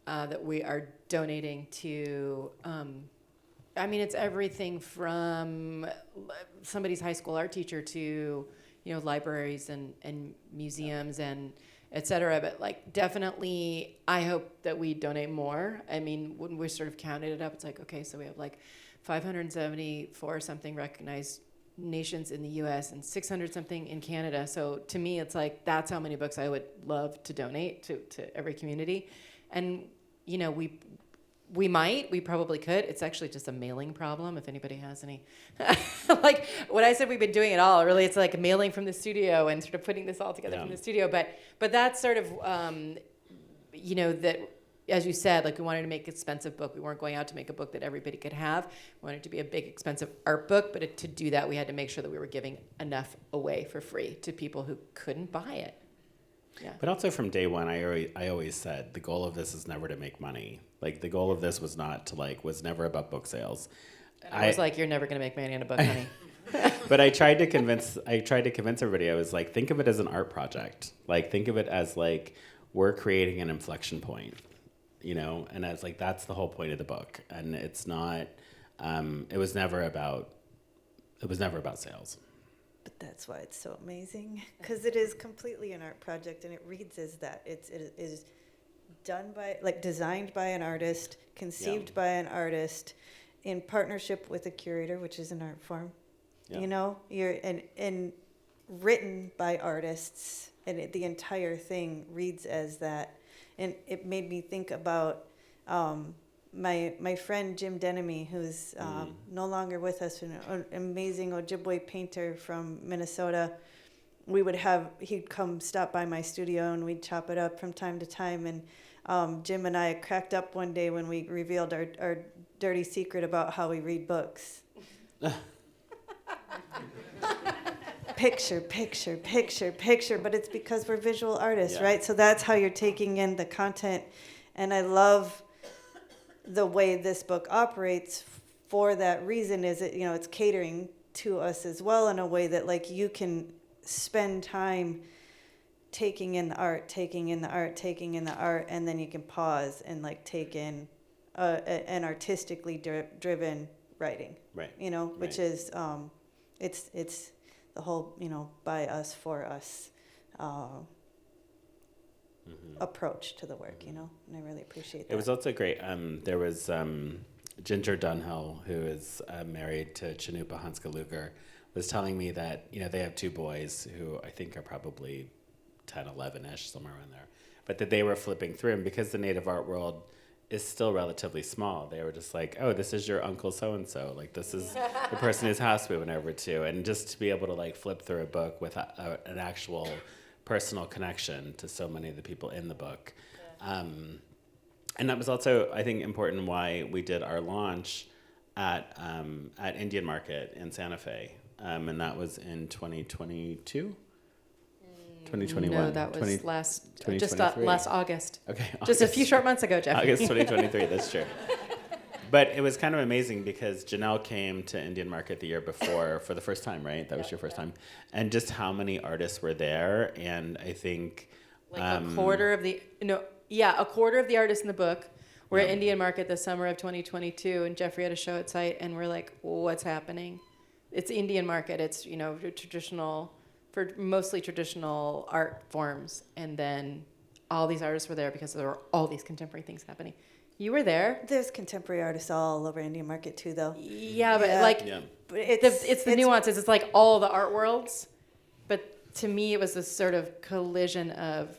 that we are donating to. I mean, it's everything from somebody's high school art teacher to, libraries and museums and et cetera. But like, definitely, I hope that we donate more. I mean, when we sort of counted it up, it's like, okay, so we have like 574 something recognized nations in the U.S. and 600 something in Canada. So to me, it's like, that's how many books I would love to donate to every community. And, we probably could. It's actually just a mailing problem if anybody has any. Like when I said we've been doing it all, really it's like mailing from the studio and sort of putting this all together from the studio. But that's sort of, that, as you said, like we wanted to make an expensive book. We weren't going out to make a book that everybody could have. We wanted it to be a big, expensive art book. But to do that, we had to make sure that we were giving enough away for free to people who couldn't buy it. Yeah. But also from day one, I always said the goal of this is never to make money. Like the goal of this was never about book sales. And I was like, you're never going to make money on a book, honey. But I tried to convince everybody. I was like, think of it as an art project. Like think of it as like we're creating an inflection point, and as like that's the whole point of the book. And it's not. It was never about sales. But that's why it's so amazing, because it is completely an art project, and it reads as that. It is done by, designed by an artist, conceived by an artist, in partnership with a curator, which is an art form. Yeah. And written by artists, and the entire thing reads as that. And it made me think about my friend Jim Denemy, who's no longer with us, an amazing Ojibwe painter from Minnesota. He'd come stop by my studio and we'd chop it up from time to time. And Jim and I cracked up one day when we revealed our dirty secret about how we read books. Picture, picture, picture, picture. But it's because we're visual artists, right? So that's how you're taking in the content. And I love the way this book operates for that reason. Is it, it's catering to us as well in a way that like you can spend time taking in the art, and then you can pause and like take in an artistically driven writing, right? Which is it's the whole by us, for us approach to the work, and I really appreciate that. It was also great. There was Ginger Dunhill, who is married to Chanupa Hanska Luger, was telling me that, they have 2 boys who I think are probably 10, 11-ish, somewhere around there, but that they were flipping through, and because the Native art world is still relatively small, they were just like, oh, this is your uncle so-and-so, like this is the person whose house we went over to, and just to be able to like flip through a book with an actual personal connection to so many of the people in the book. Yeah. And that was also, I think, important why we did our launch at Indian Market in Santa Fe. And that was in 2022? 2021? No, that was last August. Okay. Just a few short months ago, Jeffrey. August 2023, that's true. But it was kind of amazing because Jenelle came to Indian Market the year before for the first time, right? That was your first time. And just how many artists were there. And I think... a quarter of the artists in the book were at Indian Market the summer of 2022. And Jeffrey had a show at site. And we're like, what's happening? It's Indian Market. It's, mostly traditional art forms. And then all these artists were there because there were all these contemporary things happening. You were there. There's contemporary artists all over Indian Market too, though. Yeah, but but it's the nuances. It's like all the art worlds. But to me, it was this sort of collision of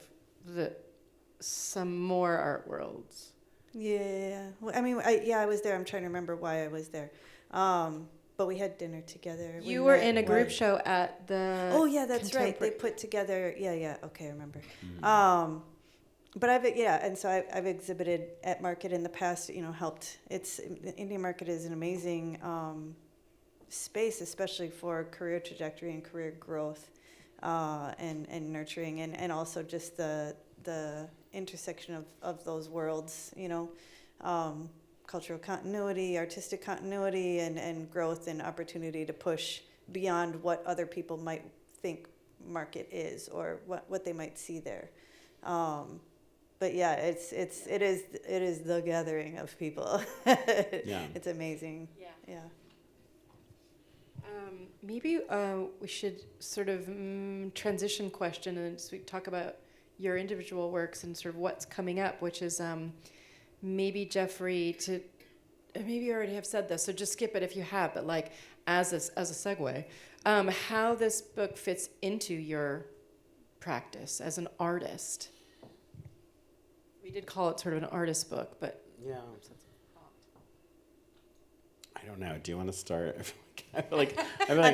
some more art worlds. Yeah. Well, I mean, I was there. I'm trying to remember why I was there. But we had dinner together. You were in a group show at the... Oh, yeah, that's right. They put together... Yeah. Okay, I remember. Mm-hmm. But I've exhibited at Market in the past, helped. Indian Market is an amazing space, especially for career trajectory and career growth. and nurturing, and also just the intersection of those worlds, cultural continuity, artistic continuity, and growth and opportunity to push beyond what other people might think market is, or what they might see there. But yeah, it is the gathering of people. Yeah. It's amazing. Yeah. Maybe we should sort of transition question, and so we talk about your individual works and sort of what's coming up, which is maybe Jeffrey, maybe you already have said this, so just skip it if you have, but like as a segue, how this book fits into your practice as an artist. We did call it sort of an artist book, but Yeah. I don't know. Do you want to start? I feel like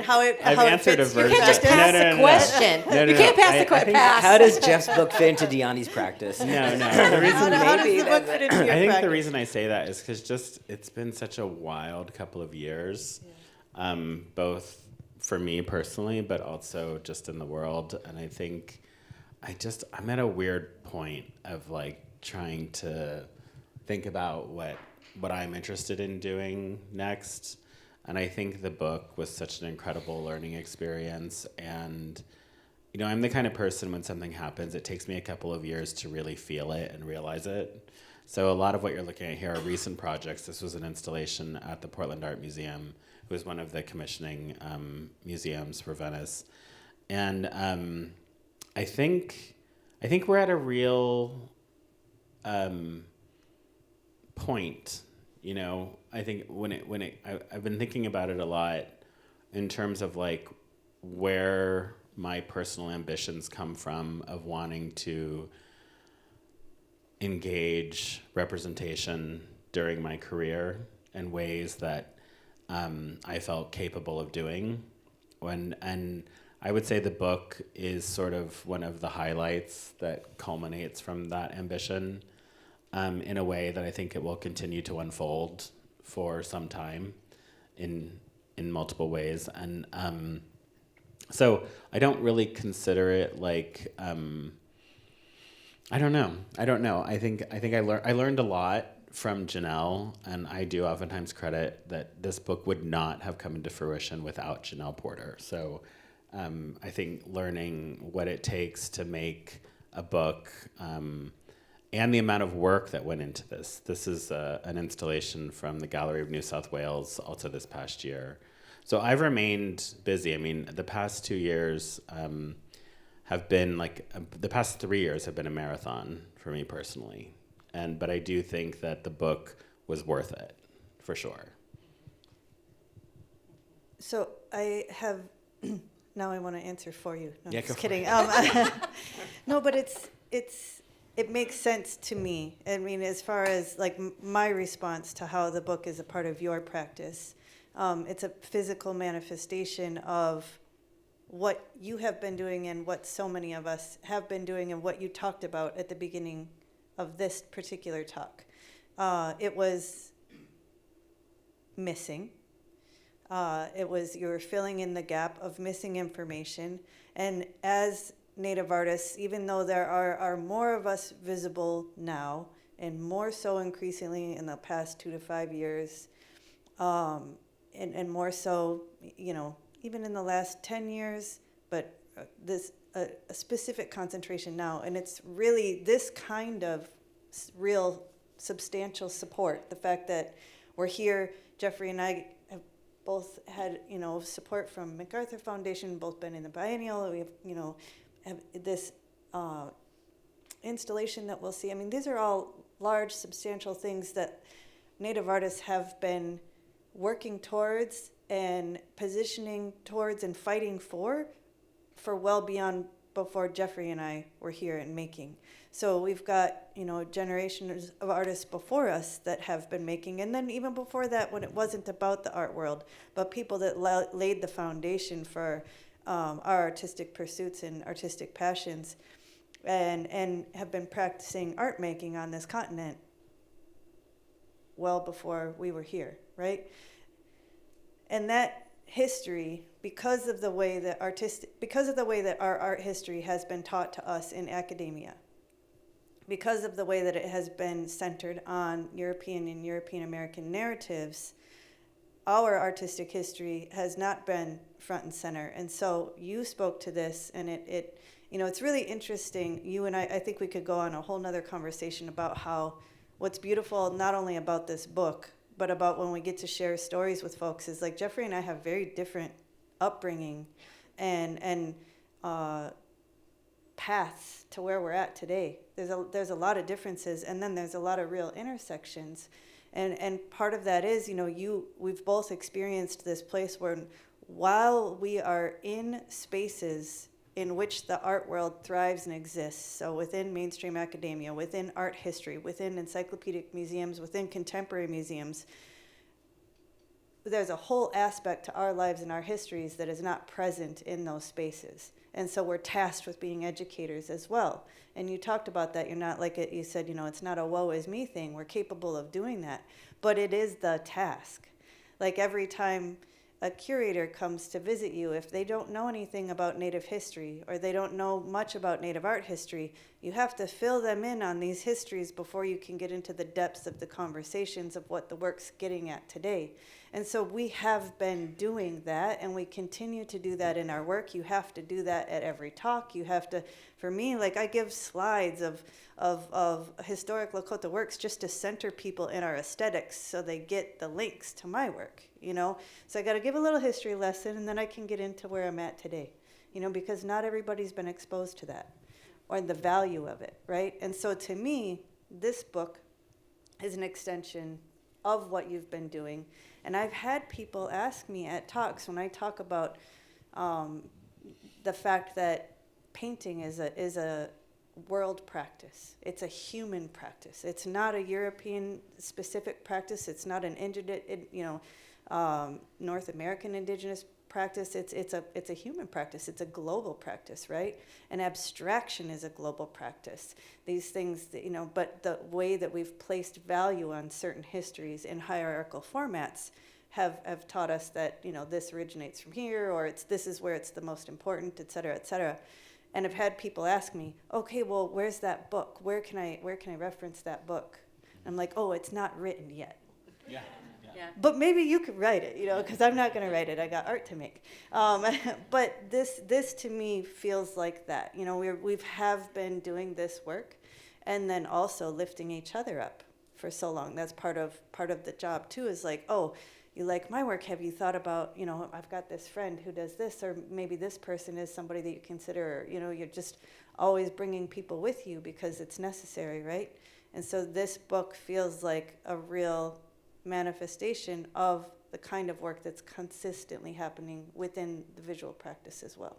how it I've answered fits a your version. you can't just pass the question. You can't pass the question. Pass. How does Jeff's book fit into Dyani's practice? No. The reason How does Maybe the book fit into your I think practice? the reason I say that is because it's been such a wild couple of years, both for me personally, but also just in the world. And I think I'm at a weird point of like trying to think about what I'm interested in doing next. And I think the book was such an incredible learning experience. And, I'm the kind of person when something happens, it takes me a couple of years to really feel it and realize it. So a lot of what you're looking at here are recent projects. This was an installation at the Portland Art Museum. It was one of the commissioning museums for Venice. And I think we're at a real point. I think I've been thinking about it a lot in terms of like where my personal ambitions come from of wanting to engage representation during my career in ways that I felt capable of doing. And I would say the book is sort of one of the highlights that culminates from that ambition. In a way that I think it will continue to unfold for some time in multiple ways. And so I don't really consider it like, I don't know. I think I learned a lot from Jenelle, and I do oftentimes credit that this book would not have come into fruition without Jenelle Porter. So I think learning what it takes to make a book, and the amount of work that went into this. This is an installation from the Gallery of New South Wales, also this past year. So I've remained busy. I mean, the past 2 years have been the past 3 years have been a marathon for me personally. But I do think that the book was worth it, for sure. So I have, now I want to answer for you. No, Yeah, I'm just go for kidding. it. No, but it makes sense to me. I mean, as far as like my response to how the book is a part of your practice, it's a physical manifestation of what you have been doing and what so many of us have been doing and what you talked about at the beginning of this particular talk. It was missing. You were filling in the gap of missing information. And as Native artists, even though there are more of us visible now, and more so increasingly in the past 2 to 5 years, and more so, even in the last 10 years, but this a specific concentration now, and it's really this kind of real substantial support. The fact that we're here, Jeffrey and I have both had support from MacArthur Foundation, both been in the biennial. We have this installation that we'll see. I mean, these are all large, substantial things that Native artists have been working towards and positioning towards and fighting for well beyond before Jeffrey and I were here and making. So we've got, generations of artists before us that have been making, and then even before that, when it wasn't about the art world, but people that laid the foundation for our artistic pursuits and artistic passions, and have been practicing art making on this continent well before we were here, right? And that history because of the way that our art history has been taught to us in academia, because of the way that it has been centered on European and European American narratives, our artistic history has not been front and center. And so you spoke to this, and it it's really interesting. You and I think we could go on a whole nother conversation about how what's beautiful not only about this book, but about when we get to share stories with folks is like Jeffrey and I have very different upbringing and paths to where we're at today. There's a lot of differences, and then there's a lot of real intersections. And part of that is, we've both experienced this place where while we are in spaces in which the art world thrives and exists, so within mainstream academia, within art history, within encyclopedic museums, within contemporary museums, there's a whole aspect to our lives and our histories that is not present in those spaces. And so we're tasked with being educators as well. And you talked about that. You're not like it, you said, it's not a woe is me thing. We're capable of doing that. But it is the task. Like every time a curator comes to visit you, if they don't know anything about Native history or they don't know much about Native art history, you have to fill them in on these histories before you can get into the depths of the conversations of what the work's getting at today. And so we have been doing that, and we continue to do that in our work. You have to do that at every talk. You have to, for me, like I give slides of historic Lakota works just to center people in our aesthetics so they get the links to my work, So I got to give a little history lesson, and then I can get into where I'm at today, because not everybody's been exposed to that or the value of it, right? And so to me, this book is an extension of what you've been doing. And I've had people ask me at talks when I talk about the fact that painting is a world practice. It's a human practice. It's not a European specific practice. It's not an North American indigenous practice. It's a human practice. It's a global practice, right? And abstraction is a global practice. These things, but the way that we've placed value on certain histories in hierarchical formats have taught us that, this originates from here, or this is where it's the most important, et cetera, et cetera. And I've had people ask me, okay, well, where's that book? Where can I reference that book? And I'm like, oh, it's not written yet. Yeah. But maybe you could write it, because I'm not going to write it. I got art to make. But this to me feels like that. We have been doing this work, and then also lifting each other up for so long. That's part of the job too. Is like, oh, you like my work? Have you thought about, I've got this friend who does this, or maybe this person is somebody that you consider. You're just always bringing people with you because it's necessary, right? And so this book feels like a real manifestation of the kind of work that's consistently happening within the visual practice as well.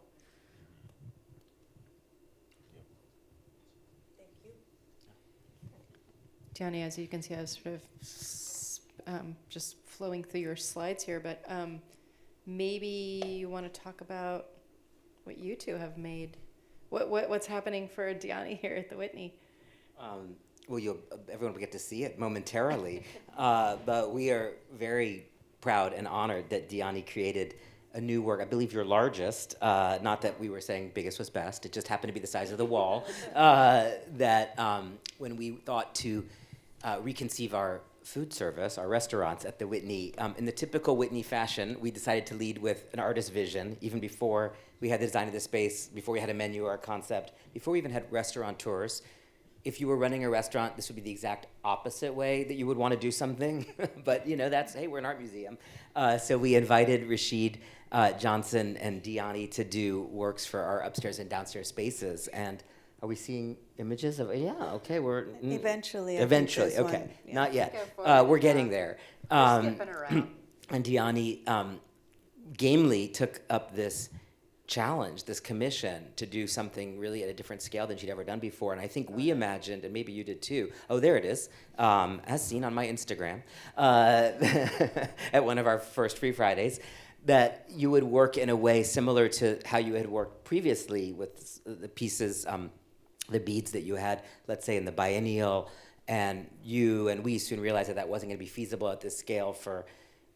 Thank you. Dyani, as you can see, I was sort of just flowing through your slides here, but maybe you want to talk about what you two have made. What's happening for Dyani here at the Whitney? Well, everyone will get to see it momentarily, but we are very proud and honored that Dyani created a new work. I believe your largest, not that we were saying biggest was best, it just happened to be the size of the wall, that when we thought to reconceive our food service, our restaurants at the Whitney, in the typical Whitney fashion, we decided to lead with an artist vision, even before we had the design of the space, before we had a menu or a concept, before we even had restaurateurs. If you were running a restaurant, this would be the exact opposite way that you would want to do something. But, that's, hey, we're an art museum. So we invited Rashid Johnson and Dyani to do works for our upstairs and downstairs spaces. And are we seeing images of, yeah, okay, we're... Eventually. Eventually, okay. Yeah. Not yet. We're getting there. We're skipping around. And Dyani gamely took up this challenge, this commission to do something really at a different scale than she'd ever done before. And I think we imagined, and maybe you did too, oh, there it is, as seen on my Instagram, at one of our first Free Fridays, that you would work in a way similar to how you had worked previously with the pieces, the beads that you had, let's say in the biennial, and you and we soon realized that that wasn't going to be feasible at this scale for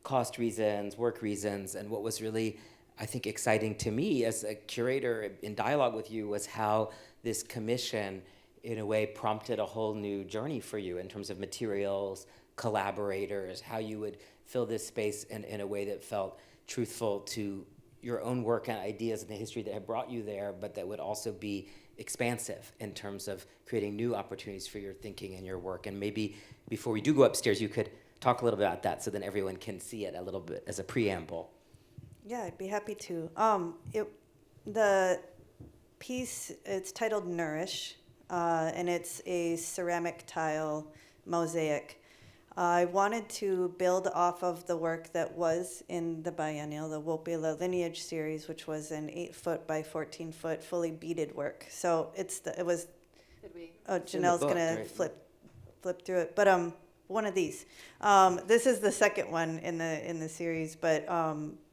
cost reasons, work reasons, and what was really I think, exciting to me as a curator in dialogue with you was how this commission, in a way, prompted a whole new journey for you in terms of materials, collaborators, how you would fill this space in a way that felt truthful to your own work and ideas and the history that had brought you there, but that would also be expansive in terms of creating new opportunities for your thinking and your work. And maybe before we do go upstairs, you could talk a little bit about that so then everyone can see it a little bit as a preamble. Yeah, I'd be happy to. The piece, it's titled Nourish, and it's a ceramic tile mosaic. I wanted to build off of the work that was in the biennial, the Wopila Lineage series, which was an 8-foot by 14-foot fully beaded work. So it was. Did we? Oh, It's in the Janelle's book, gonna right? flip through it, but one of these. This is the second one in the series, but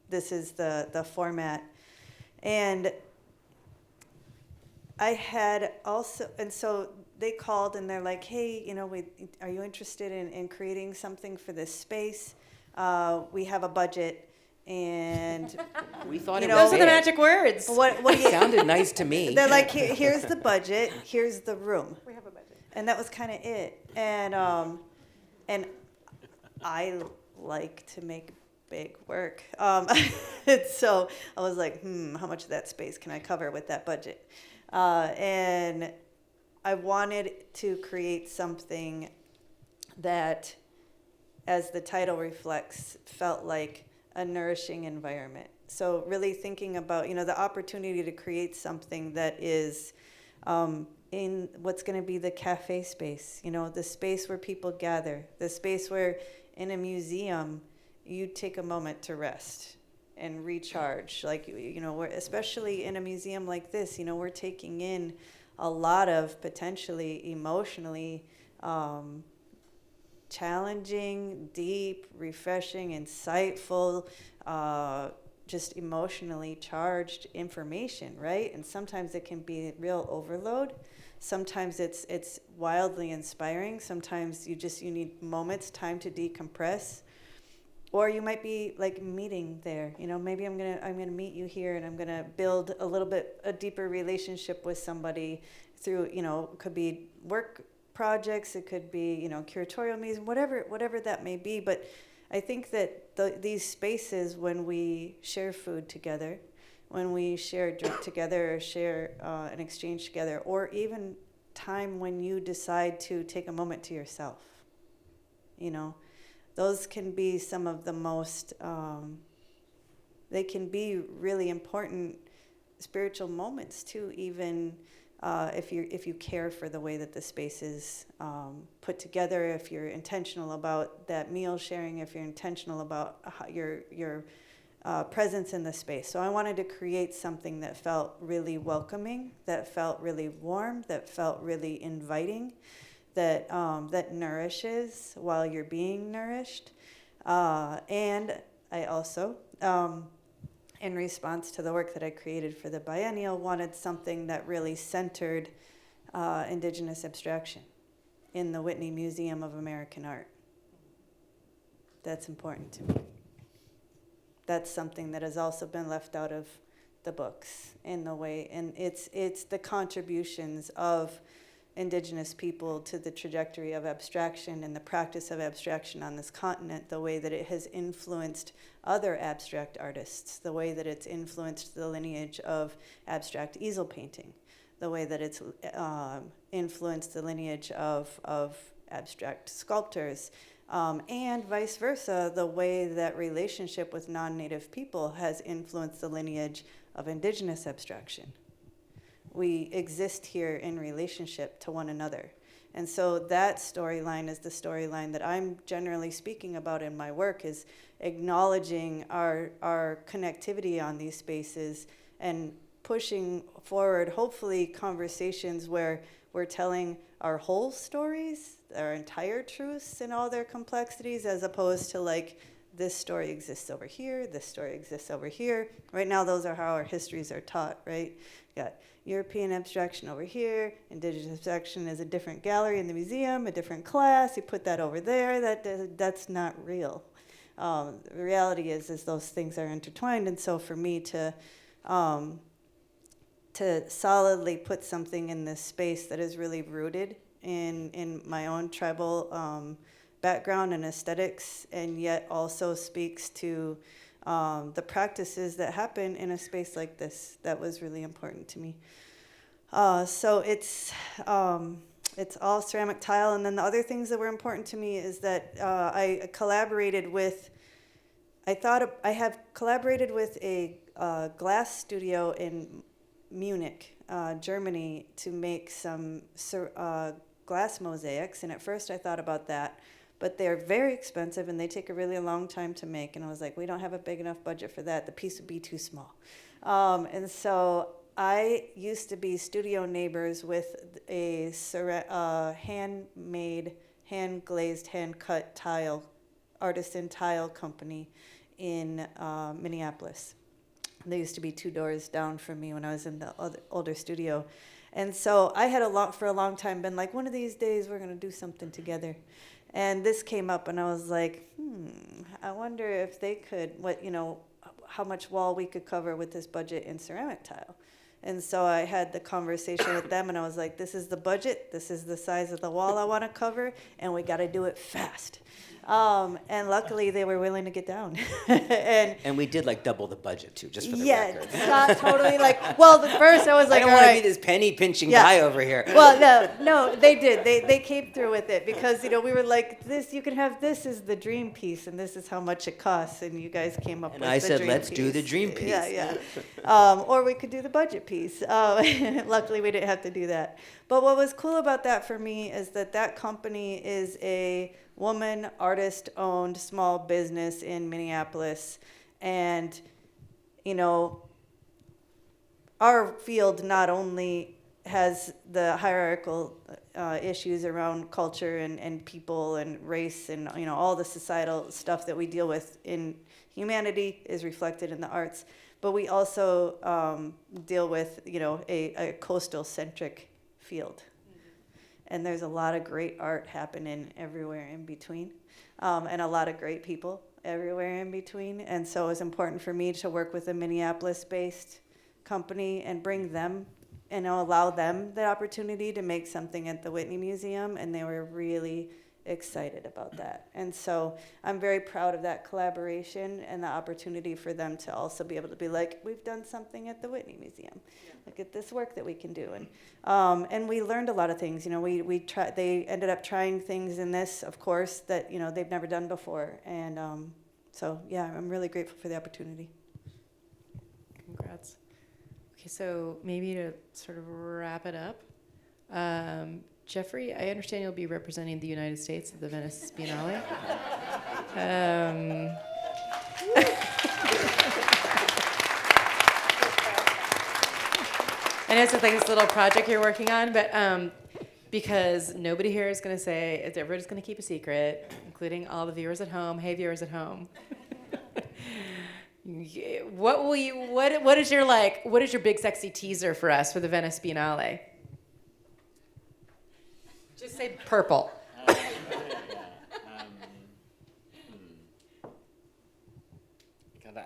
this is the format, and I had also, and so they called and they're like, hey, are you interested in creating something for this space? We have a budget, and We thought it know, was Those are the big. magic words. what do It you? sounded nice to me. They're like, here's the budget, here's the room. We have a budget. And that was kind of it. And I like to make big work. And so I was like, how much of that space can I cover with that budget? And I wanted to create something that, as the title reflects, felt like a nourishing environment. So really thinking about, the opportunity to create something that is in what's going to be the cafe space, the space where people gather, the space where in a museum you take a moment to rest and recharge. Like, we're, especially in a museum like this, we're taking in a lot of potentially emotionally challenging, deep, refreshing, insightful, just emotionally charged information, right? And sometimes it can be real overload. Sometimes it's wildly inspiring. Sometimes you need moments, time to decompress. Or you might be like meeting there. Maybe I'm gonna meet you here, and I'm gonna build a deeper relationship with somebody through, it could be work projects, it could be, curatorial meetings, whatever that may be. But I think that these spaces, when we share food together, when we share a drink together, or share an exchange together, or even time when you decide to take a moment to yourself, those can be some of the most, they can be really important spiritual moments too, even if you care for the way that the space is put together, if you're intentional about that meal sharing, if you're intentional about your presence in the space. So I wanted to create something that felt really welcoming, that felt really warm, that felt really inviting, that nourishes while you're being nourished. And I also, in response to the work that I created for the biennial, wanted something that really centered Indigenous abstraction in the Whitney Museum of American Art. That's important to me. That's something that has also been left out of the books in the way, and it's the contributions of Indigenous people to the trajectory of abstraction and the practice of abstraction on this continent, the way that it has influenced other abstract artists, the way that it's influenced the lineage of abstract easel painting, the way that it's influenced the lineage of abstract sculptors, and vice versa, the way that relationship with non-native people has influenced the lineage of Indigenous abstraction. We exist here in relationship to one another. And so that storyline is the storyline that I'm generally speaking about in my work, is acknowledging our connectivity on these spaces and pushing forward, hopefully, conversations where we're telling our whole stories, our entire truths in all their complexities, as opposed to like, this story exists over here, this story exists over here. Right now, those are how our histories are taught, right? Got European abstraction over here, Indigenous abstraction is a different gallery in the museum, a different class, you put that over there, that's not real. The reality is those things are intertwined, and so for me to solidly put something in this space that is really rooted in my own tribal background and aesthetics, and yet also speaks to the practices that happen in a space like this, that was really important to me. So it's all ceramic tile, and then the other things that were important to me is that I have collaborated with a glass studio in Munich, Germany, to make some glass mosaics, and at first I thought about that, but they're very expensive and they take a really long time to make, and I was like, we don't have a big enough budget for that. The piece would be too small. And so I used to be studio neighbors with a handmade, hand-glazed, hand-cut tile, artisan tile company in Minneapolis. They used to be 2 doors down from me when I was in the older studio. And so I had for a long time been like, one of these days we're going to do something together. And this came up, and I was like, I wonder if they could, how much wall we could cover with this budget in ceramic tile. And so I had the conversation with them, and I was like, this is the budget, this is the size of the wall I want to cover, and we got to do it fast. And luckily they were willing to get down. and we did like double the budget too, just for the record. Scott totally the first I was like, I don't want to be this penny pinching guy over here. Well, no, they did. They came through with it because, we were like, this, you can have this as the dream piece, and this is how much it costs, and you guys came up with the dream piece. And I said, let's do the dream piece. Yeah. Or we could do the budget piece. Luckily, we didn't have to do that. But what was cool about that for me is that company is a woman artist-owned small business in Minneapolis, and our field not only has the hierarchical issues around culture and people and race and all the societal stuff that we deal with in humanity is reflected in the arts, but we also deal with a coastal centric field. And there's a lot of great art happening everywhere in between, and a lot of great people everywhere in between. And so it was important for me to work with a Minneapolis-based company and bring them and allow them the opportunity to make something at the Whitney Museum, and they were really excited about that. And so I'm very proud of that collaboration and the opportunity for them to also be able to be like, we've done something at the Whitney Museum. Look at this work that we can do. And we learned a lot of things. They ended up trying things in this, of course, that they've never done before. And so yeah, I'm really grateful for the opportunity. Congrats. Okay, so maybe to sort of wrap it up, Jeffrey, I understand you'll be representing the United States at the Venice Biennale. I know it's like this little project you're working on, but because nobody here is going to say, everybody's going to keep a secret, including all the viewers at home. Hey, viewers at home. What is your big sexy teaser for us for the Venice Biennale? Just say purple.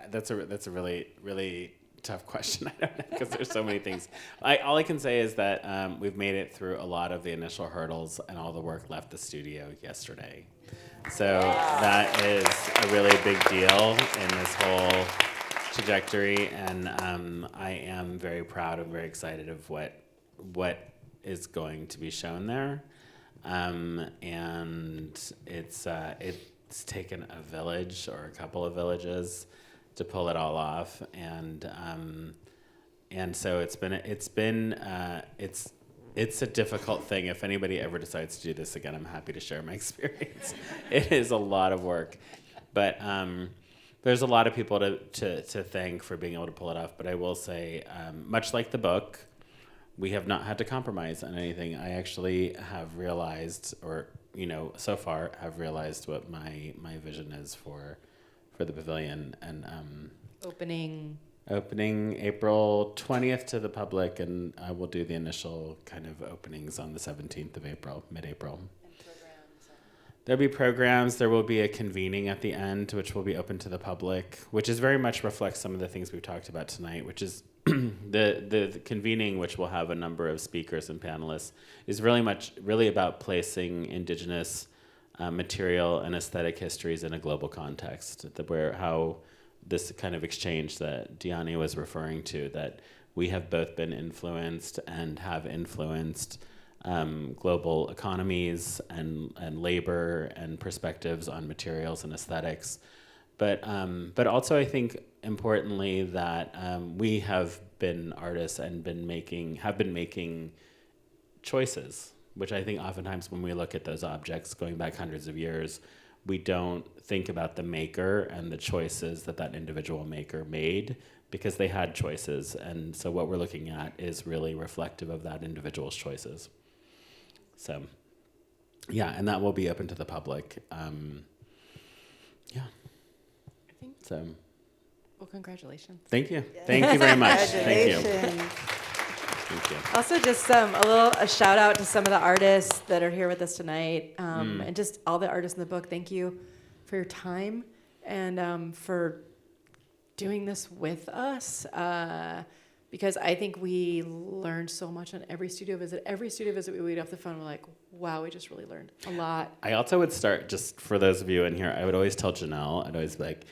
That's a really, really tough question. I don't know, because there's so many things. All I can say is that we've made it through a lot of the initial hurdles, and all the work left the studio yesterday. So that is a really big deal in this whole trajectory, and I am very proud and very excited of what is going to be shown there. And it's taken a village or a couple of villages to pull it all off, and so it's a difficult thing. If anybody ever decides to do this again, I'm happy to share my experience. It is a lot of work, but there's a lot of people to thank for being able to pull it off. But I will say, much like the book, we have not had to compromise on anything. I actually have realized, or so far have realized what my vision is for the pavilion, and Opening April 20th to the public, and I will do the initial kind of openings on the 17th of April, mid-April. There'll be programs. There will be a convening at the end, which will be open to the public, which is very much reflects some of the things we've talked about tonight, which is the convening, which will have a number of speakers and panelists, is really about placing Indigenous material and aesthetic histories in a global context, where how this kind of exchange that Dyani was referring to, that we have both been influenced and have influenced global economies and labor and perspectives on materials and aesthetics. But also I think importantly that we have been artists and have been making choices, which I think oftentimes when we look at those objects going back hundreds of years, we don't think about the maker and the choices that individual maker made, because they had choices. And so what we're looking at is really reflective of that individual's choices. So, yeah, and that will be open to the public. Yeah. So. Well, congratulations. Thank you. Yes. Thank you very much. Thank you. Congratulations. Thank you. Also, just a shout out to some of the artists that are here with us tonight, and just all the artists in the book. Thank you for your time and for doing this with us, because I think we learned so much on every studio visit. Every studio visit we wait off the phone, we're like, wow, we just really learned a lot. I also would start, just for those of you in here, I would always tell Jenelle, I'd always be like,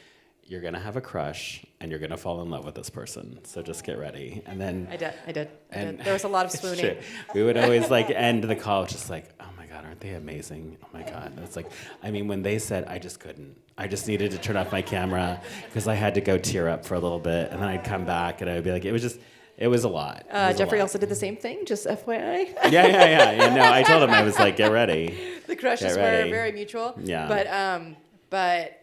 you're going to have a crush and you're going to fall in love with this person. So just get ready. And then I did. There was a lot of swooning. We would always end the call just like, oh my God, aren't they amazing? Oh my God. It's like, I mean, when they said, I just couldn't. I just needed to turn off my camera because I had to go tear up for a little bit. And then I'd come back and I'd be like, it was a lot. Jeffrey also did the same thing, just FYI. Yeah. No, I told him, I was like, get ready. The crushes were very mutual. Yeah. But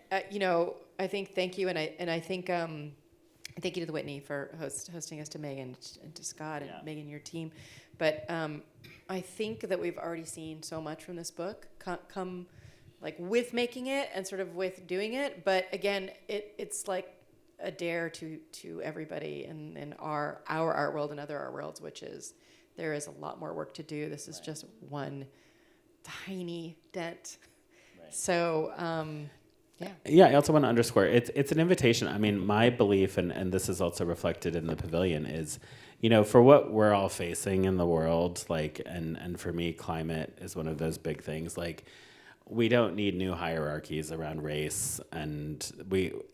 I think thank you, and I think thank you to the Whitney for hosting us, to Megan and to Scott and Megan, your team. But I think that we've already seen so much from this book come like with making it and sort of with doing it. But again, it's like a dare to everybody in our art world and other art worlds, which is there is a lot more work to do. This is just one tiny dent. Right. So. Yeah, I also want to underscore, it's an invitation. I mean, my belief, and this is also reflected in the pavilion, is, for what we're all facing in the world, and for me, climate is one of those big things. We don't need new hierarchies around race, and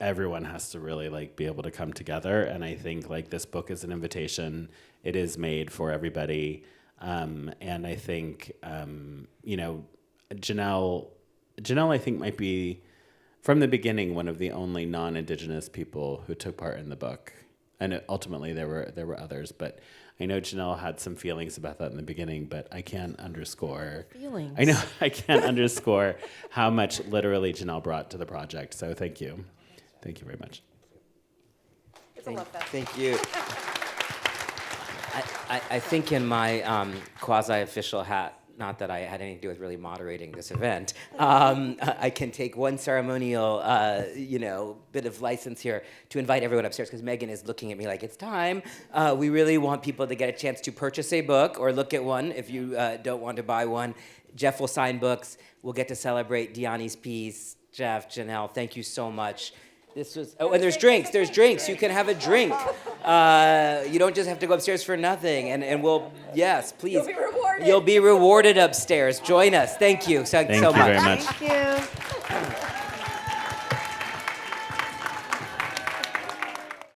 everyone has to really be able to come together. And I think this book is an invitation. It is made for everybody, and I think Jenelle, I think might be, from the beginning, one of the only non-Indigenous people who took part in the book. And ultimately there were others, but I know Jenelle had some feelings about that in the beginning, but I can't underscore. Feelings. I know, I can't underscore how much literally Jenelle brought to the project. So thank you. Thank you very much. It's a love fest. Thank you. I think in my quasi-official hat, not that I had anything to do with really moderating this event, I can take one ceremonial, bit of license here to invite everyone upstairs, because Megan is looking at me like it's time. We really want people to get a chance to purchase a book or look at one if you don't want to buy one. Jeff will sign books. We'll get to celebrate Dyani's piece. Jeff, Jenelle, thank you so much. This was, and there's drinks. There's drinks. You can have a drink. You don't just have to go upstairs for nothing. And we'll, yes, please. You'll be rewarded. You'll be rewarded upstairs. Join us. Thank you so much. Thank you very much. Thank you.